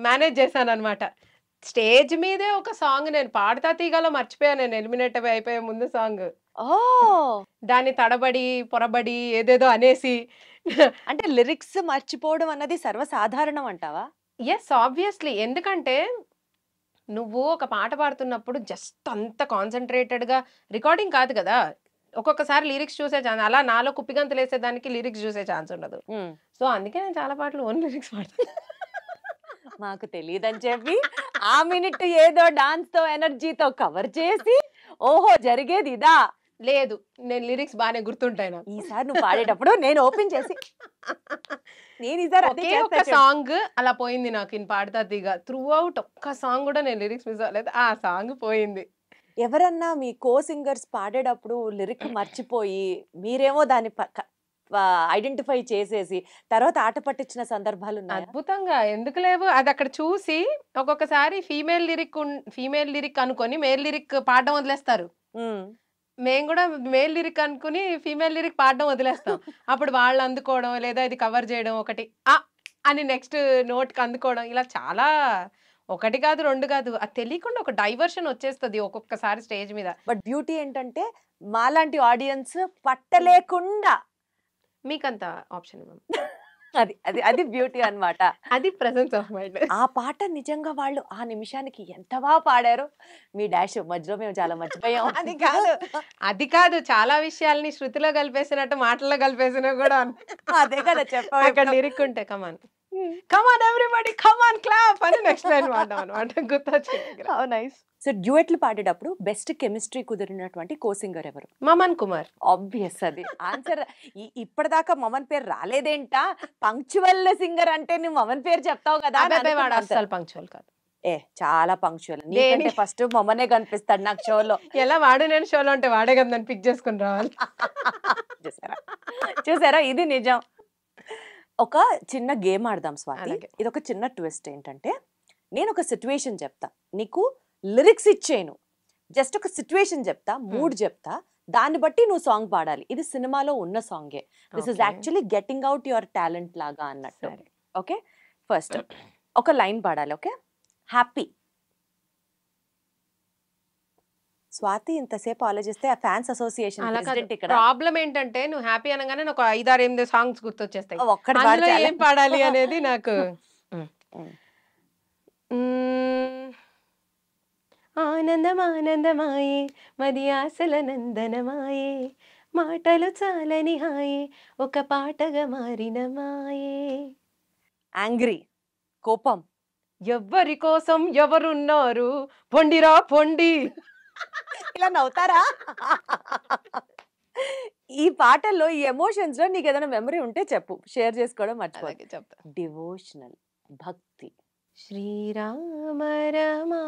S4: మేనేజ్ చేశాననమాట. స్టేజ్ మీదే ఒక సాంగ్ నేను పాడుతా తీగలో మర్చిపోయాను నేను ఎలిమినేట్ అయిపోయే ముందు సాంగ్.
S3: ఓహ్!
S4: దాన్ని తడబడి, పొరబడి ఏదేదో అనేసి
S3: అంటే లిరిక్స్ మర్చిపోవడం అన్నది సర్వసాధారణం అంటావా?
S4: యెస్. ఆబ్వియస్‌లీ. ఎందుకంటే నువ్వు ఒక పాట పాడుతున్నప్పుడు జస్ట్ అంత కాన్సంట్రేటెడ్‌గా రికార్డింగ్ కాదు కదా! ఒక్కొక్కసారి లిరిక్స్ చూసే అలా నాలో కుప్పిగంతులేసేదానికి లిరిక్స్ చూసే ఛాన్స్ ఉండదు.
S3: హ్మ్.
S4: సో, అందుకే నేను చాలా పాటలు ఓన్ లిరిక్స్ పాడతాను.
S3: మాకు తెలీదని చెప్పి ఆ మినిట్ ఏదో డాన్స్‌తో, ఎనర్జీతో కవర్ చేసి ఓహో! జరిగేది ఇదా?
S4: లేదు. నేను లిరిక్స్ బానే గుర్తుంటాయి నాకు.
S3: ఈసారి నువ్వు పాడేటప్పుడు నేను ఓపెన్ చేసి నేను ఈసారి అదే
S4: ఒకే
S3: చేస్తా
S4: ఒక్క సాంగ్ అలా పోయింది నాకు ఇన్ పాడతా తీగ. త్రూ ఔట్ ఒక్క సాంగ్ కూడా నేను లిరిక్స్ మిస్ అవ్వలేదు. ఆ సాంగ్ పోయింది.
S3: ఎవరన్నా మీ కో సింగర్స్ పాడేటప్పుడు లిరిక్ మర్చిపోయి మీరేమో దాన్ని ఐడెంటిఫై చేసేసి తర్వాత ఆట పట్టించిన సందర్భాలున్నాయా?
S4: అద్భుతంగా ఎందుకు లేవు? అదక్కడ చూసి ఒక్కొక్కసారి ఫీమేల్ లిరిక్ అనుకొని మేల్ లిరిక్ పాడడం వదిలేస్తారు.
S3: హ్మ్.
S4: మేము గూడా మేల్ లిరిక్ అనుకుని ఫీమేల్ లిరిక్ పాడడం వదిలేస్తాం. అప్పుడు వాళ్ళు అందుకోవడం లేదా ఇది కవర్ చేయడం ఒకటి అని నెక్స్ట్ నోట్‌కి అందుకోవడం ఇలా చాలా ఒకటి కాదు, 2 కాదు. అది తెలియకుండా ఒక డైవర్షన్ వచ్చేస్తది ఒక్కొక్కసారి స్టేజ్ మీద.
S3: బట్ బ్యూటీ ఏంటంటే మాలాంటి ఆడియన్స్ పట్టలేకుండా
S4: మీకంత ఆప్షన్ ఇవ్వము.
S3: అది అది అది బ్యూటీ అన్నమాట.
S4: అది ప్రెజెన్స్ ఆఫ్ మైండ్.
S3: ఆ పాట నిజంగా వాళ్ళు ఆ నిమిషానికి ఎంత బాగా పాడారో మీ డాష్ మధ్యలో మేము చాలా మర్చిపోయాం.
S4: అది కాదు చాలా విషయాల్ని శృతిలో కలిపేసినట్టు మాటల్లో కలిపేసినా కూడా
S3: అదే కదా చెప్పావు
S4: అక్కడ
S3: ఇప్పుడు.
S4: లిరిక్ ఉంటే come on everybody come on clap అని నెక్స్ట్ లైన్ పాడడం అన్నమాట. గుర్తొచ్చింది.
S3: How nice. సో డ్యూయెట్లు పాడేటప్పుడు బెస్ట్ కెమిస్ట్రీ కుదిరినటువంటి కో సింగర్ ఎవరు?
S4: మమన్ కుమార్.
S3: ఆబ్వియస్ అది ఆన్సర్. ఇప్పటిదాకా మమన్ పేరు రాలేదేంటా? పంక్చువల్ సింగర్ అంటే నువ్వు మమన్ పేరు చెప్తావు కదా అని
S4: అబ్బాయి వాడు
S3: అనుకున్నా.
S4: అస్సలు పంక్చువల్ కాదు.
S3: చాలా పంక్చువల్. నీకంటే ఫస్ట్ మమనే కనిపిస్తాడు నాకు షోలో.
S4: ఎలా వాడు నేను షోలో ఉంటే వాడే కదా నన్ను పిక్ చేసుకుని రావాలి.
S3: చూసారా చూసారా ఇది నిజం. ఒక చిన్న గేమ్ ఆడదాం స్వాతి.
S4: అలాగే.
S3: ఇది ఒక చిన్న ట్విస్ట్ ఏంటంటే నేను ఒక సిచ్యువేషన్ చెప్తా, నీకు లిరిక్స్ ఇచ్చేను, జస్ట్ ఒక సిచ్యువేషన్ చెప్తా, మూడ్ చెప్తా, దాన్ని బట్టి నువ్వు సాంగ్ పాడాలి. ఇది సినిమాలో ఉన్న సాంగే. This is
S4: Okay.
S3: Actually getting out your talent లాగా అన్నట్టు.
S4: సరే.
S3: ఓకే ఫస్ట్ ఒక లైన్ పాడాలి. Okay happy. స్వాతి ఇంతసేపు ఆలోచిస్తే ఆ ఫ్యాన్స్ అసోసియేషన్
S4: అలా కాదు.
S3: ప్రెసిడెంట్ ఇక్కడ
S4: ప్రాబ్లం ఏంటంటే నువ్వు హ్యాపీ అనగానే నాకు 5, 6, 8 సాంగ్స్ గుర్తొచ్చేస్తాయి.
S3: ఒక్కటి
S4: అందులో
S3: పాడితే
S4: ఏం పాడాలి అనేది నాకు ఆనందం ఆనందమాయే మది ఆశల నందనమాయే మాటలు చాలని హాయే ఒక పాటగా మారిన మాయే.
S3: యాంగ్రీ, కోపం.
S4: ఎవ్వరి కోసం ఎవరున్నారు పొండిరా పొండి.
S3: ఇలా నవ్వుతారా? ఈ పాటల్లో ఈ ఎమోషన్స్ లో నీకు ఏదైనా మెమరీ ఉంటే చెప్పు, షేర్ చేసుకోవడం మర్చిపోదు.
S4: అలాగే చెప్తా.
S3: డివోషనల్, భక్తి,
S4: శ్రీరామ రమా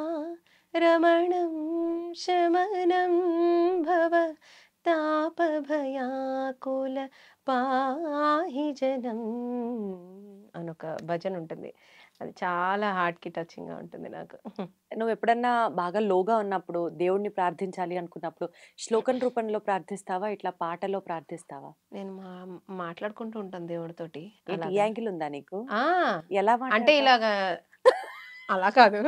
S4: రమణం శమనం భవ తాపభయాకుల పాహి జనం అనొక భజన ఉంటుంది. అది చాలా హార్ట్‌కి టచింగ్‌గా ఉంటుంది నాకు.
S3: నువ్వు ఎప్పుడన్నా బాగా లోగా ఉన్నప్పుడు దేవుడిని ప్రార్థించాలి అనుకున్నప్పుడు శ్లోకం రూపంలో ప్రార్థిస్తావా? ఇట్లా పాటలో ప్రార్థిస్తావా?
S4: నేను మాట్లాడుకుంటూ ఉంటాను దేవుడితోటి.
S3: ఏంటి ఈ
S4: అలాగా.
S3: యాంగిల్ ఉందా నీకు?
S4: ఆ!
S3: ఎలా
S4: అంటే
S3: మాట్లాడతావు?
S4: ఇలాగా అలా కాదు.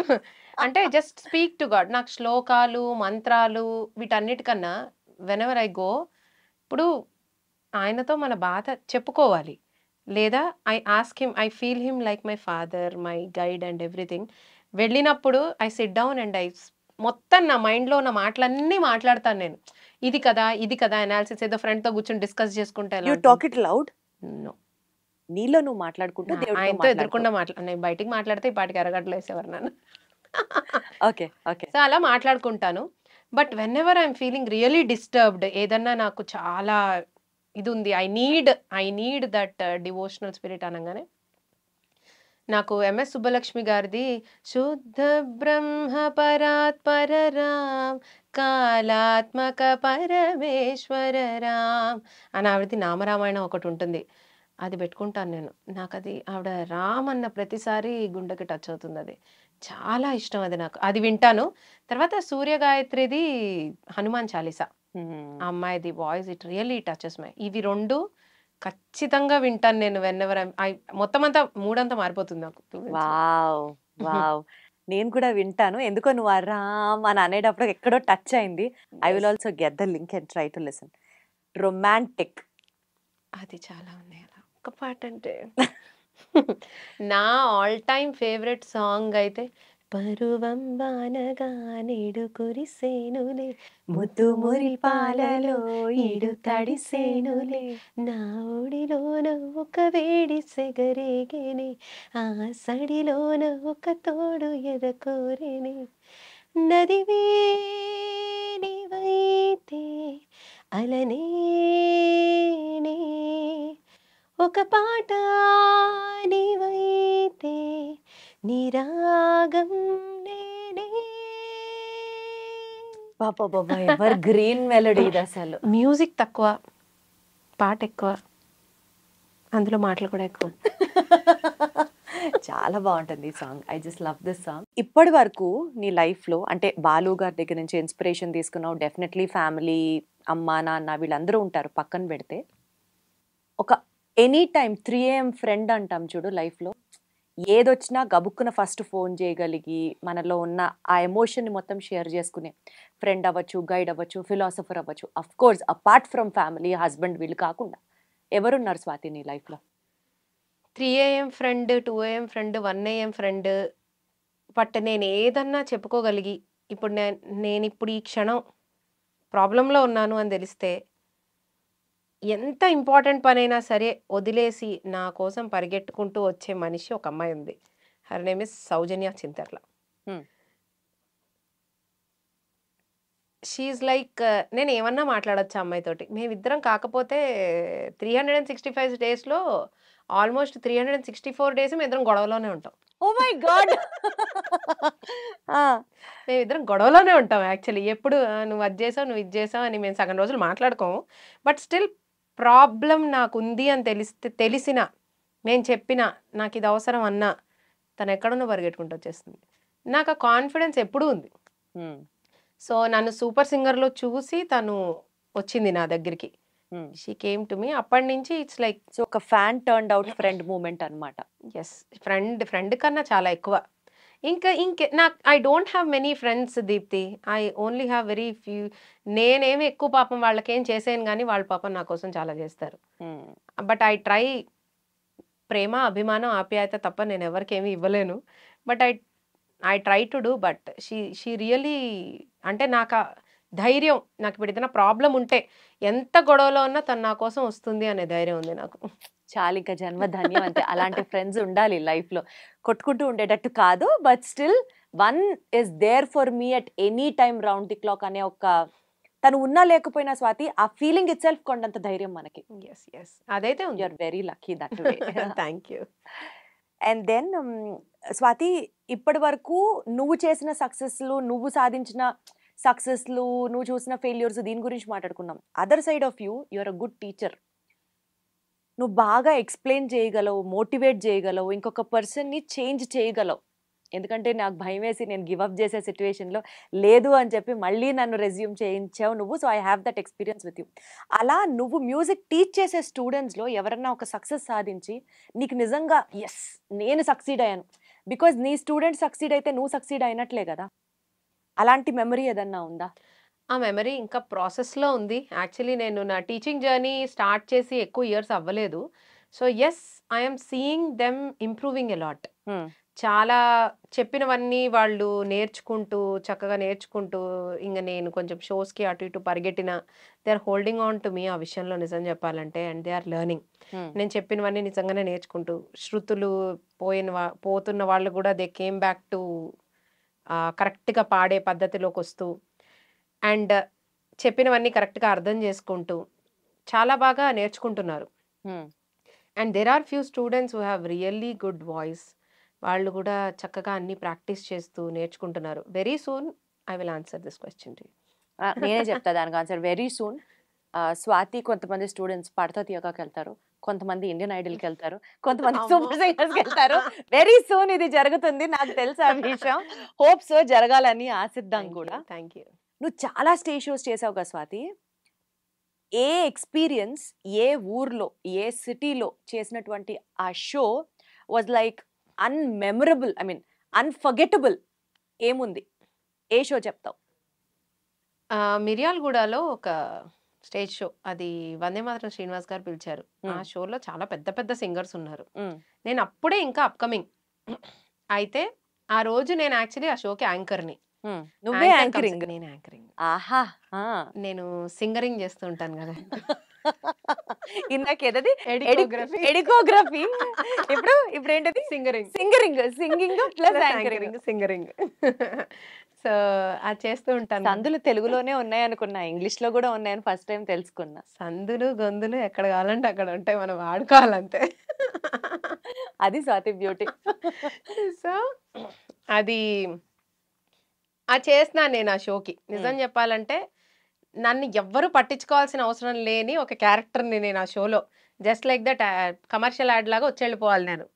S4: అంటే జస్ట్ స్పీక్ టు గాడ్. నాకు శ్లోకాలు, మంత్రాలు వీటన్నిటికన్నా వెనెవర్ ఐ గో ఇప్పుడు ఆయనతో మన బాధ చెప్పుకోవాలి. లేదా I ask him, I feel him like my father, my guide and everything. వెళ్ళినప్పుడు ఐ సిట్ డౌన్ అండ్ మొత్తం నా మైండ్‌లో ఉన్న మాటలన్నీ మాట్లాడతాను నేను. ఇది కదా! ఇది కదా! అనాలిసిస్ ఏదో ఫ్రెండ్‌తో కూర్చొని డిస్కస్ చేసుకుంటే ఎలా
S3: యూ
S4: ఉంటుంది?
S3: Talk it loud?
S4: నో.
S3: నీలో నువ్వు మాట్లాడుకుంటూ దేవుడితో
S4: ఆయనతో
S3: మాట్లాడతావు.
S4: ఎదురుకుండా నేను బయటికి మాట్లాడితే ఈ పాటికి ఎర్రగడ్డలు వేసేవారు నన్ను.
S3: ఓకే. ఓకే.
S4: సో, అలా మాట్లాడుకుంటాను. But whenever I am feeling really disturbed, ఏదన్నా నాకు చాలా ఇదుంది, I need that devotional spirit అనంగానే నాకు ఎంఎస్ సుబ్బలక్ష్మి గారిది శుద్ధ బ్రహ్మ పరాత్పర రామ్ కాలాత్మక పరమేశ్వర రామ్ అని ఆవిడది నామరామాయణం ఒకటి ఉంటుంది. అది పెట్టుకుంటాను నేను. నాకు అది ఆవిడ రామ్ అన్న ప్రతిసారి గుండెకి టచ్ అవుతుంది. అది చాలా ఇష్టం. అది నాకు అది వింటాను. తర్వాత సూర్య గాయత్రిది హనుమాన్ చాలీసా, ఆ అమ్మాయిది voice it really touches my. ఇవి 2 ఖచ్చితంగా వింటాను నేను. వెన్నెవర్ మొత్తం అంతా మూడంతా మారిపోతుంది నాకు.
S3: వావ్! వావ్! నేను కూడా వింటాను. ఎందుకో నువ్వు ఆ రామ్ అని అనేటప్పుడు ఎక్కడో టచ్ అయింది. I will also get the link and try to listen. Romantic.
S4: అది చాలా ఉన్నాయి అలా. ఒక పాట అంటే నా ఆల్ టైమ్ ఫేవరెట్ సాంగ్ అయితే పరువం వానగా నేడు కురిసేనులే ముద్దు మురిపాలలో ఈడు తడిసేనులే నా ఒడిలోన ఒక వేడి సెగరేగేనే ఆ సడిలోన ఒక తోడు ఎదకోరేనే నదివే నీవైతే అలనేనే ఒక పాట నీవైతే నిరాగం నేనే.
S3: బాబా ఎవర్ గ్రీన్ మెలోడీ ఇది అసలు.
S4: మ్యూజిక్ తక్కువ, పాట ఎక్కువ, అందులో మాటలు కూడా ఎక్కువ.
S3: చాలా బాగుంటుంది ఈ song. I just love this song. ఇప్పటి వరకు నీ లైఫ్లో అంటే బాలు గారి దగ్గర నుంచి ఇన్స్పిరేషన్ తీసుకున్నావు. డెఫినెట్లీ ఫ్యామిలీ, అమ్మ నాన్న వీళ్ళందరూ ఉంటారు పక్కన పెడితే. ఒక ఎనీ టైం 3 AM ఫ్రెండ్ అంటాం చూడు లైఫ్లో. ఏదొచ్చినా గబుక్కున ఫస్ట్ ఫోన్ చేయగలిగి మనలో ఉన్న ఆ ఎమోషన్ని మొత్తం షేర్ చేసుకునే ఫ్రెండ్ అవ్వచ్చు, గైడ్ అవ్వచ్చు, ఫిలాసఫర్ అవ్వచ్చు. Of course apart from family, husband వీళ్ళు కాకుండా ఎవరున్నారు స్వాతి నీ లైఫ్లో?
S4: 3 AM friend, 2 AM friend, 1 AM friend. But నేను ఏదన్నా చెప్పుకోగలిగి ఇప్పుడు నేను ఇప్పుడు ఈ క్షణం ప్రాబ్లంలో ఉన్నాను అని తెలిస్తే ఎంత ఇంపార్టెంట్ పనైనా సరే వదిలేసి నా కోసం పరిగెట్టుకుంటూ వచ్చే మనిషి ఒక అమ్మాయి ఉంది. Her name is Saujanya Chintarla. She like నేను ఏమన్నా మాట్లాడొచ్చు ఆ అమ్మాయితోటి. మేమిద్దరం కాకపోతే 365 డేస్లో ఆల్మోస్ట్ 364 డేస్ మేమిద్దరం గొడవలోనే ఉంటాం.
S3: Oh my god!
S4: మేమిద్దరం గొడవలోనే ఉంటాం యాక్చువల్లీ. ఎప్పుడు నువ్వు అది చేసావు, నువ్వు ఇది చేసావు అని మేము సగం రోజులు మాట్లాడుకోము. బట్ స్టిల్ ప్రాబ్లం నాకుంది అని తెలిసిన నేను చెప్పిన నాకు ఇది అవసరం అన్నా తను ఎక్కడున్నా పరిగెట్టుకుంటూ వచ్చేస్తుంది. నాకు ఆ కాన్ఫిడెన్స్ ఎప్పుడూ ఉంది. సో నన్ను సూపర్ సింగర్లో చూసి తను వచ్చింది నా దగ్గరికి. She came to me. అప్పటి నుంచి ఇట్స్ లైక్
S3: సో ఒక fan turned out friend moment అనమాట.
S4: ఎస్, ఫ్రెండ్ కన్నా చాలా ఎక్కువ. ఇంకే నాకు I don't have many friends Deepthi. I only have very few. నేనేమి ఎక్కువ పాపం వాళ్ళకేం చేసాను కానీ వాళ్ళ పాపం నా కోసం చాలా చేస్తారు. But I try. ప్రేమ, అభిమానం, ఆప్యాయత తప్ప నేను ఎవరికేమీ ఇవ్వలేను. But I try to do. But she really అంటే నాకు ధైర్యం. నాకు ఇప్పుడు ఏదైనా ప్రాబ్లం ఉంటే ఎంత గొడవలో ఉన్నా తను నా కోసం వస్తుంది అనే ధైర్యం ఉంది నాకు.
S3: చాలా ఇంకా జన్మ ధన్యం అంతే. అలాంటి ఫ్రెండ్స్ ఉండాలి లైఫ్లో. కొట్టుకుంటూ ఉండేటట్టు కాదు, but still one is there for me at any time round the clock అనే ఒక తను ఉన్నా లేకపోయినా స్వాతి ఆ ఫీలింగ్ ఇట్ సెల్ఫ్ కొండంత ధైర్యం మనకి.
S4: ఎస్ అదైతే ఉంది.
S3: You are very lucky that way.
S4: Thank you.
S3: And then Swathi, ఇప్పటి వరకు నువ్వు చేసిన సక్సెస్లు, నువ్వు సాధించిన సక్సెస్లు, నువ్వు చూసిన ఫెయిల్యూర్స్ దీని గురించి మాట్లాడుకున్నాం. Other side of you are a good teacher. నువ్వు బాగా ఎక్స్ప్లెయిన్ చేయగలవు, మోటివేట్ చేయగలవు, ఇంకొక పర్సన్ని చేంజ్ చేయగలవు. ఎందుకంటే నాకు భయం వేసి నేను గివప్ చేసే సిచ్యువేషన్లో లేదు అని చెప్పి మళ్ళీ నన్ను రెజ్యూమ్ చేయించావు నువ్వు. So I have that experience with you. అలా నువ్వు మ్యూజిక్ టీచ్ చేసే స్టూడెంట్స్లో ఎవరన్నా ఒక సక్సెస్ సాధించి నీకు నిజంగా ఎస్ నేను సక్సీడ్ అయ్యాను, బికాజ్ నీ స్టూడెంట్ సక్సీడ్ అయితే నువ్వు సక్సీడ్ అయినట్లే కదా, అలాంటి మెమరీ ఏదన్నా ఉందా?
S4: ఆ మెమరీ ఇంకా ప్రాసెస్లో ఉంది. యాక్చువల్లీ నేను నా టీచింగ్ జర్నీ స్టార్ట్ చేసి ఎక్కువ ఇయర్స్ అవ్వలేదు. So yes, I'm seeing them improving a lot. చాలా చెప్పినవన్నీ వాళ్ళు నేర్చుకుంటూ, చక్కగా నేర్చుకుంటూ, ఇంకా నేను కొంచెం షోస్కి అటు ఇటు పరిగెట్టిన, they are holding on to me ఆ విషయంలో నిజం చెప్పాలంటే. And they are learning. నేను చెప్పినవన్నీ నిజంగానే నేర్చుకుంటూ, శృతులు పోతున్న వాళ్ళు కూడా దే కేమ్ బ్యాక్ టు కరెక్ట్గా పాడే పద్ధతిలోకి వస్తూ, అండ్ చెప్పినవన్నీ కరెక్ట్గా అర్థం చేసుకుంటూ చాలా బాగా నేర్చుకుంటున్నారు. And there are few students who have really good voice. వాళ్ళు కూడా చక్కగా అన్ని ప్రాక్టీస్ చేస్తూ నేర్చుకుంటున్నారు. Very soon I will answer this question to you.
S3: నేనే చెప్తా దానికి ఆన్సర్. Very soon. స్వాతి, కొంతమంది స్టూడెంట్స్ పడతా తీయగాకి వెళ్తారు, కొంతమంది ఇండియన్ ఐడల్కి వెళ్తారు, కొంతమంది సూపర్ సింగర్స్కి వెళ్తారు. వెరీ సూన్ ఇది జరుగుతుంది, నాకు తెలుసు ఆ విషయం. హోప్స్ జరగాలని ఆశిద్దాం కూడా.
S4: Thank you.
S3: నువ్వు చాలా స్టేజ్ షోస్ చేసావు కదా స్వాతి. ఏ ఎక్స్పీరియన్స్, ఏ ఊర్లో, ఏ సిటీలో చేసినటువంటి ఆ show was like unmemorable, I mean unforgettable ఏముంది? ఏ షో చెప్తావు?
S4: మిర్యాలగూడలో ఒక స్టేజ్ షో, అది వందే మాతరం శ్రీనివాస్ గారు పిలిచారు. ఆ షోలో చాలా పెద్ద పెద్ద సింగర్స్ ఉన్నారు. నేను అప్పుడే ఇంకా అప్కమింగ్ అయితే ఆ రోజు నేను యాక్చువల్లీ ఆ షోకి యాంకర్ని.
S3: నువ్వే యాంకరింగ్?
S4: నేను యాంకరింగ్.
S3: ఆహా.
S4: నేను సింగరింగ్ చేస్తూ ఉంటాను కదా.
S3: ఇందాకేదది
S4: ఎడికోగ్రఫీ.
S3: ఎడికోగ్రఫీ. ఇప్పుడు ఏంటది?
S4: Singering.
S3: Singing plus anchoring.
S4: Singering. So అది చేస్తూ ఉంటాను.
S3: సందులు తెలుగులోనే ఉన్నాయి అనుకున్నా, ఇంగ్లీష్ లో కూడా ఉన్నాయని ఫస్ట్ టైం తెలుసుకున్నా.
S4: సందులు గొంతులు ఎక్కడ కావాలంటే అక్కడ ఉంటాయి, మనం వాడుకోవాలంతే.
S3: అది స్వాతి బ్యూటీ.
S4: సో అది చేస్తున్నాను నేను ఆ షోకి. నిజం చెప్పాలంటే నన్ను ఎవ్వరు పట్టించుకోవాల్సిన అవసరం లేని ఒక క్యారెక్టర్ని నేను ఆ షోలో, just like that commercial add లాగా వచ్చి వెళ్ళిపోవాలి నేను.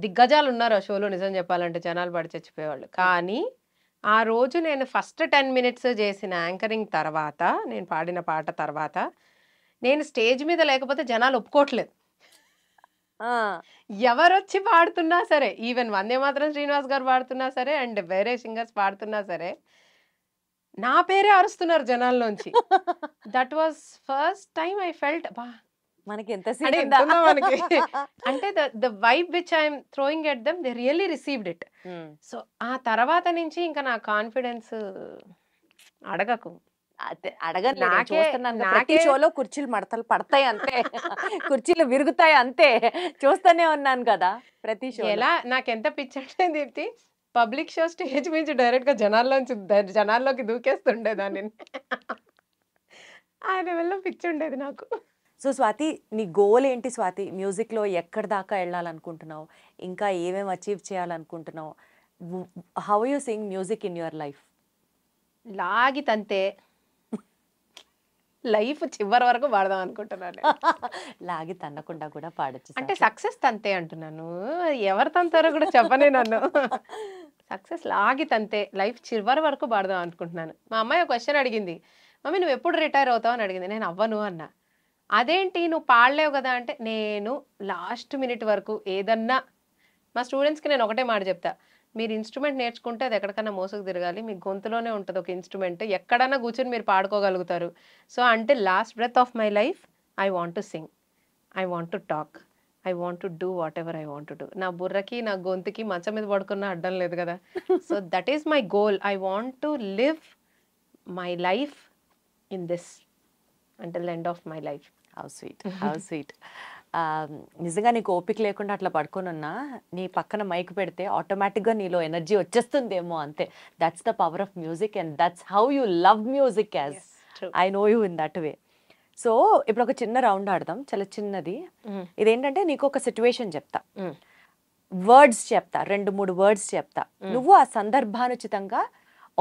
S4: దిగ్గజాలు ఉన్నారు ఆ షోలో నిజం చెప్పాలంటే, జనాలు పడి చచ్చిపోయేవాళ్ళు. కానీ ఆ రోజు నేను ఫస్ట్ 10 minutes చేసిన యాంకరింగ్ తర్వాత, నేను పాడిన పాట తర్వాత, నేను స్టేజ్ మీద లేకపోతే జనాలు ఒప్పుకోవట్లేదు. ఎవరొచ్చి పాడుతున్నా సరే, ఈవెన్ వందే మాత్రం శ్రీనివాస్ గారు పాడుతున్నా సరే, అండ్ వేరే సింగర్స్ పాడుతున్నా సరే, నా పేరే అరుస్తున్నారు జనాల్లోంచి. That was first time I felt
S3: మనకి ఎంత
S4: మనకి అంటే the vibe which I'm throwing at them, they really received it. So ఆ తర్వాత నుంచి ఇంకా నా కాన్ఫిడెన్స్ అడగకు,
S3: ప్రతి షోలో కుర్చీలు మడతలు పడతాయి అంతే, కుర్చీలు విరుగుతాయి అంతే, చూస్తూనే ఉన్నాను కదా ప్రతి షో.
S4: ఎలా నాకెంత పిచ్చంటే దీప్తి, పబ్లిక్ షో స్టేజ్ నుంచి డైరెక్ట్ గా జనాల్లోకి దూకేస్తుండేదాన్ని. ఆ లెవెల్లో పిచ్చి ఉండేది నాకు.
S3: సో స్వాతి, నీ గోల్ ఏంటి స్వాతి? మ్యూజిక్లో ఎక్కడి దాకా వెళ్ళాలనుకుంటున్నావు? ఇంకా ఏమేమి అచీవ్ చేయాలనుకుంటున్నావు? How you sing music in your life?
S4: లాగి తంతే లైఫ్ చివరి వరకు పాడదాం అనుకుంటున్నాను.
S3: లాగి తన్నకుండా కూడా పాడచ్చు
S4: అంటే సక్సెస్ తంతే అంటున్నాను, ఎవరు తంతారో కూడా చెప్పనే నన్ను. సక్సెస్ లాగి తంతే లైఫ్ చివరి వరకు పాడదాం అనుకుంటున్నాను. మా అమ్మాయి ఒక క్వశ్చన్ అడిగింది, మమ్మీ నువ్వు ఎప్పుడు రిటైర్ అవుతావు అని అడిగింది. నేను అవ్వను అన్నా. అదేంటి నువ్వు పాడలేవు కదా అంటే, నేను లాస్ట్ మినిట్ వరకు ఏదన్నా, మా స్టూడెంట్స్కి నేను ఒకటే మాట చెప్తా, మీరు ఇన్స్ట్రుమెంట్ నేర్చుకుంటే అది ఎక్కడికన్నా మోసుకు తిరగాలి, మీ గొంతులోనే ఉంటుంది ఒక ఇన్స్ట్రుమెంట్, ఎక్కడన్నా కూర్చొని మీరు పాడుకోగలుగుతారు. సో అంటే last breath of my life I want to sing, I want to talk, I want to do whatever I want to do. నా బుర్రకి నా గొంతుకి మంచం మీద పడుకున్న అడ్డం లేదు కదా. So that is my goal. I want to live my life in this until the end of my life.
S3: How sweet, how sweet. నిజంగా నీకు ఓపిక లేకుండా అట్లా పడుకొని ఉన్నా, నీ పక్కన మైక్ పెడితే ఆటోమేటిక్గా నీలో ఎనర్జీ వచ్చేస్తుందేమో అంతే. That's the power of music and that's how you love music as I know you in that way. So ఇప్పుడు ఒక చిన్న రౌండ్ ఆడదాం, చాలా చిన్నది. ఇదేంటంటే నీకు ఒక సిచ్యువేషన్ చెప్తా, వర్డ్స్ చెప్తా, 2-3 వర్డ్స్ చెప్తా. నువ్వు ఆ సందర్భానుచితంగా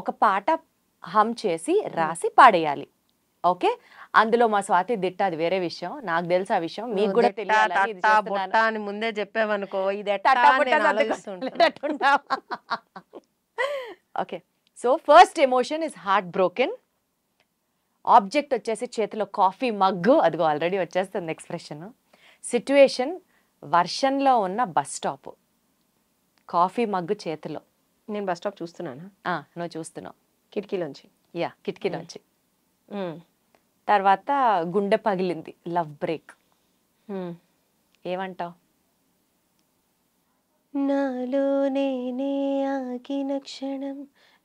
S3: ఒక పాట హమ్ చేసి రాసి పాడేయాలి. ఓకే? అందులో మా స్వాతి దిట్ట, అది వేరే విషయం. నాకు తెలుసు ఆ విషయం, మీకు కూడా తెలియాలని ఇది చేస్తున్నాను.
S4: అని ముందే చెప్పావనుకో ఇది
S3: okay, so first emotion is heart broken. Object వచ్చేసి చేతిలో కాఫీ మగ్గు, అదిగో ఆల్రెడీ వచ్చేస్తుంది ఎక్స్ప్రెషన్. సిట్యుయేషన్ వర్షంలో ఉన్న బస్ స్టాప్, కాఫీ మగ్గు చేతిలో.
S4: నేను బస్ స్టాప్ చూస్తున్నానా?
S3: నువ్వు చూస్తున్నావు
S4: కిటికీలోంచి.
S3: యా, కిటికీలోంచి. తర్వాత గుండె పగిలింది, లవ్ బ్రేక్. ఏమంటావు?
S4: నాలో నేనే ఆగిన క్షణం,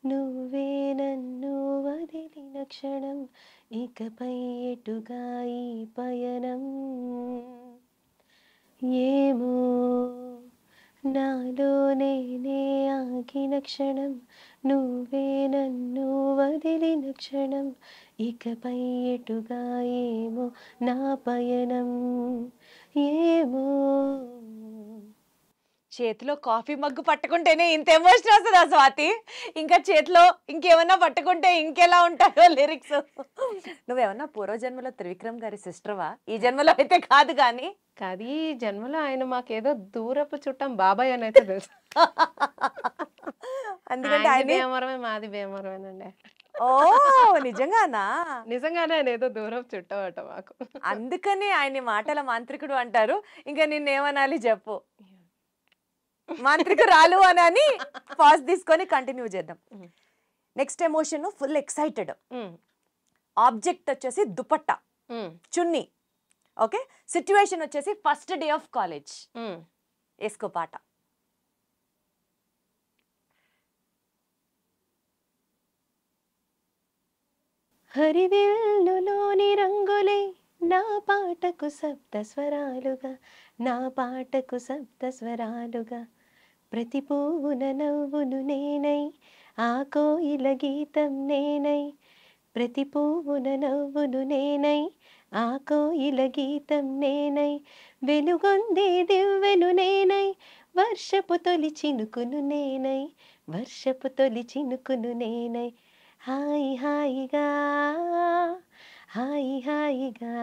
S4: నువ్వే నన్ను వదిలిన క్షణం, ఇకపై ఎటుగా ఈ పయనం ఏమో. నాలో నేనే ఆగిన క్షణం, నువ్వే నన్ను వదిలిన క్షణం, ఇకపై ఎటుగా ఏమో నా పయనం ఏమో.
S3: చేతిలో కాఫీ మగ్గు పట్టుకుంటేనే ఇంత ఎమోషన్ వస్తుందా స్వాతి? ఇంకా చేతిలో ఇంకేమన్నా పట్టుకుంటే ఇంకెలా ఉంటాయో లిరిక్స్. నువ్వేమన్నా పూర్వజన్మలో త్రివిక్రమ్ గారి సిస్టర్వా? ఈ జన్మలో అయితే కాదు. కానీ
S4: కాదు, ఈ జన్మలో ఆయన మాకేదో దూరపు చుట్టం బాబాయ్ అని అయితే తెలుసు.
S3: అందుకంటే ఆయన
S4: భీమవరమే, మాది భీమవరమేనండి.
S3: ఓ, నిజంగానా?
S4: నిజంగానే ఆయన ఏదో దూరపు చుట్టం అట మాకు.
S3: అందుకని ఆయన మాటల మాంత్రికుడు అంటారు. ఇంకా నిన్నేమనాలి చెప్పు? మాంత్రికురాలు అని పాజ్ తీసుకొని కంటిన్యూ చేద్దాం. Next emotion full excited. Object వచ్చేసి దుపట్టా, చున్నీ. ఓకే, సిచ్యువేషన్ వచ్చేసి ఫస్ట్ డే ఆఫ్ కాలేజ్. వేసుకో పాట.
S4: హరివిల్లులోని రంగులే నా పాటకు సప్త స్వరాలుగా, నా పాటకు సప్త స్వరాలుగా, ప్రతి పువ్వున నవ్వును నేనై, ఆ కోయిల గీతం నేనై, ప్రతి పువ్వున నవ్వును నేనై, ఆ కోయిల గీతం నేనై, వెలుగొందే దివ్వెను నేనై, వర్షపు తొలి చినుకును నేనై, వర్షపు తొలి చినుకును నేనై, హాయి హాయిగా హాయి హాయిగా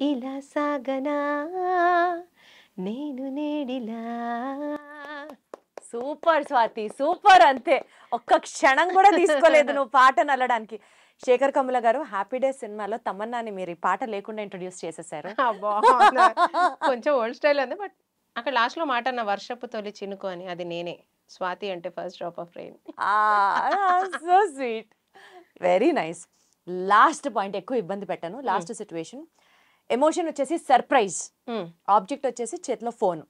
S4: ఇలా సాగనా నేను నేడిలా.
S3: Super Swathi, super. అంతే, ఒక్క క్షణం కూడా తీసుకోలేదు నువ్వు పాట నల్లడానికి. శేఖర్ కమ్ముల గారు హ్యాపీ డేస్ సినిమాలో తమన్నాని మీరు ఈ పాట లేకుండా ఇంట్రొడ్యూస్ చేసేసారు.
S4: కొంచెం ఓల్డ్ స్టైల్ ఉంది, బట్ అక్కడ లాస్ట్ లో మాట అన్న వర్షపు తొలి చినుకు అని, అది నేనే. స్వాతి అంటే first drop of rain.
S3: So sweet, very nice. Last point, ఎక్కువ ఇబ్బంది పెట్టాను. లాస్ట్ సిచ్యువేషన్ ఎమోషన్ వచ్చేసి సర్ప్రైజ్. ఆబ్జెక్ట్ వచ్చేసి చేతిలో phone.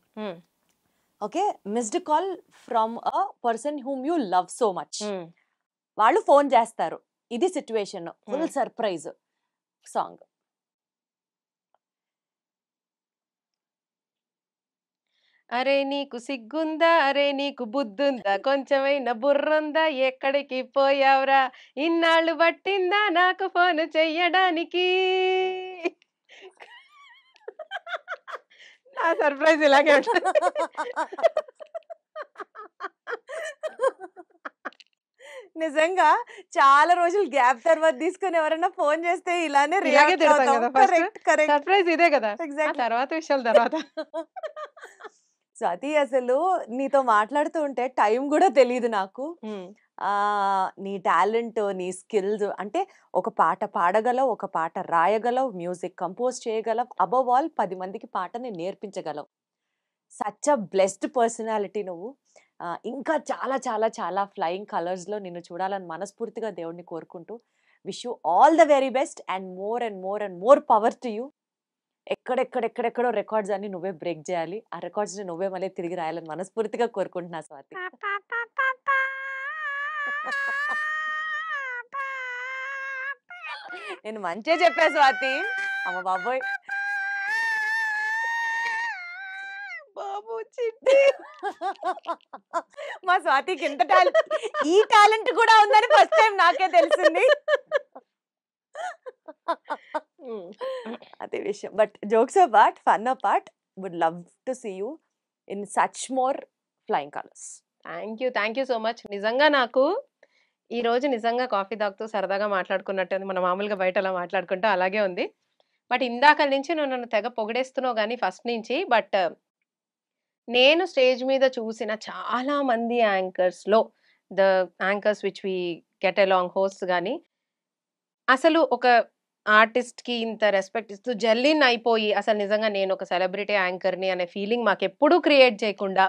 S3: Okay, missed call from a person whom you love so much. వాళ్ళు ఫోన్ చేస్తారు. ఇది సిచ్యువేషన్, ఫుల్ సర్ప్రైజ్ సాంగ్.
S4: అరే నీకు సిగ్గుందా, అరే నీకు బుద్ధుందా, కొంచెమైనా బుర్రుందా, ఎక్కడికి పోయావురా, ఇన్నాళ్ళు పట్టిందా నాకు ఫోన్ చెయ్యడానికి. నా సర్ప్రైజ్ ఇలాగే ఉంటుంది.
S3: నిజంగా చాలా రోజులు గ్యాప్ తర్వాత తీసుకుని ఎవరైనా ఫోన్ చేస్తే ఇలానే
S4: ఇలాగే
S3: రియాక్ట్
S4: తిడతాం
S3: అవుతాం.
S4: కదా ఫస్ట్.
S3: కరెక్ట్, కరెక్ట్,
S4: సర్ప్రైజ్ ఇదే కదా, ఆ
S3: ఎగ్జాక్ట్లీ.
S4: తర్వాత విషయాల తర్వాత.
S3: స్వాతి, అసలు నీతో మాట్లాడుతూ ఉంటే టైం కూడా తెలియదు నాకు. నీ టాలెంట్, నీ స్కిల్స్, అంటే ఒక పాట పాడగలవు, ఒక పాట రాయగలవు, మ్యూజిక్ కంపోజ్ చేయగలవు, అబవ్ ఆల్ 10 మందికి పాటని నేర్పించగలవు. సచ్ అ బ్లెస్డ్ పర్సనాలిటీ నువ్వు. ఇంకా చాలా చాలా చాలా ఫ్లయింగ్ కలర్స్లో నిన్ను చూడాలని మనస్ఫూర్తిగా దేవుడిని కోరుకుంటూ wish you all the very best and more power to you. ఎక్కడెక్కడెక్కడెక్కడో రికార్డ్స్ అన్ని నువ్వే బ్రేక్ చేయాలి. ఆ రికార్డ్స్ని నువ్వే మళ్ళీ తిరిగి రాయాలని మనస్ఫూర్తిగా కోరుకుంటున్నా స్వాతి. నేను మంచిగా చెప్పా స్వాతి. అమ్మ బాబోయ్,
S4: బాబు చిట్టి.
S3: మా స్వాతికి ఎంత టాలెంట్, ఈ టాలెంట్ కూడా ఉందని ఫస్ట్ టైం నాకే తెలిసింది. అదే విషయం. But jokes apart, fun apart, would love to see you in such more flying colours.
S4: Thank you so much. నిజంగా నాకు ఈ రోజు నిజంగా కాఫీ తాగుతూ సరదాగా మాట్లాడుకున్నట్టు ఉంది. మనం మామూలుగా బయట అలా మాట్లాడుకుంటూ అలాగే ఉంది. బట్ ఇందాకల నుంచి నువ్వు నన్ను తెగ పొగిడేస్తున్నావు గానీ ఫస్ట్ నుంచి. బట్ నేను స్టేజ్ మీద చూసిన చాలా మంది యాంకర్స్‌లో the anchors which we get along hosts గాని, అసలు ఒక ఆర్టిస్ట్‌కి ఇంత రెస్పెక్ట్ ఇస్తూ జెల్లిన్ అయిపోయి అసలు నిజంగా నేను ఒక సెలబ్రిటీ యాంకర్‌ని అనే ఫీలింగ్ మాకెప్పుడూ క్రియేట్ చేయకుండా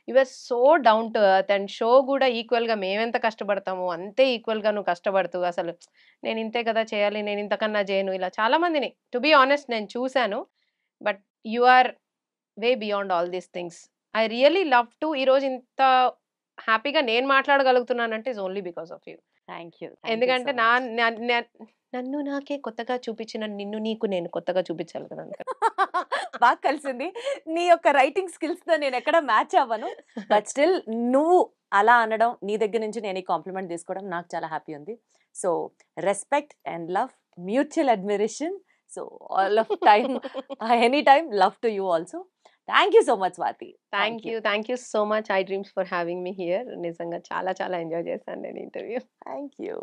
S4: you are so down to earth and show కూడా ఈక్వల్‌గా మేమెంత కష్టపడతామో అంతే ఈక్వల్‌గా నువ్వు కష్టపడుతూ అసలు నేను ఇంతే కదా చేయాలి, నేను ఇంతకన్నా చేయను, ఇలా చాలా మందిని టు బీ ఆనెస్ట్ నేను చూసాను. But you are way beyond all these things. I really love to ఈరోజు ఇంత హ్యాపీగా నేను మాట్లాడగలుగుతున్నానంటే is only because of you.
S3: Thank you.
S4: ఎందుకంటే నన్ను నాకే కొత్తగా చూపించిన నిన్ను నీకు నేను కొత్తగా చూపించాలి కదా అందుకని.
S3: బాగా కలిసింది. నీ యొక్క రైటింగ్ స్కిల్స్‌తో నేను ఎక్కడ మ్యాచ్ అవ్వను. బట్ స్టిల్ నువ్వు అలా అనడం, నీ దగ్గర నుంచి నేను ఈ కాంప్లిమెంట్ తీసుకోవడం నాకు చాలా హ్యాపీ ఉంది. So respect and love, mutual admiration. So all of time, any time love to you also. Thank you so much Swathi.
S4: Thank you so much I dreams for having me here. నిజంగా చాలా చాలా enjoy చేశాను నేను interview.
S3: Thank you.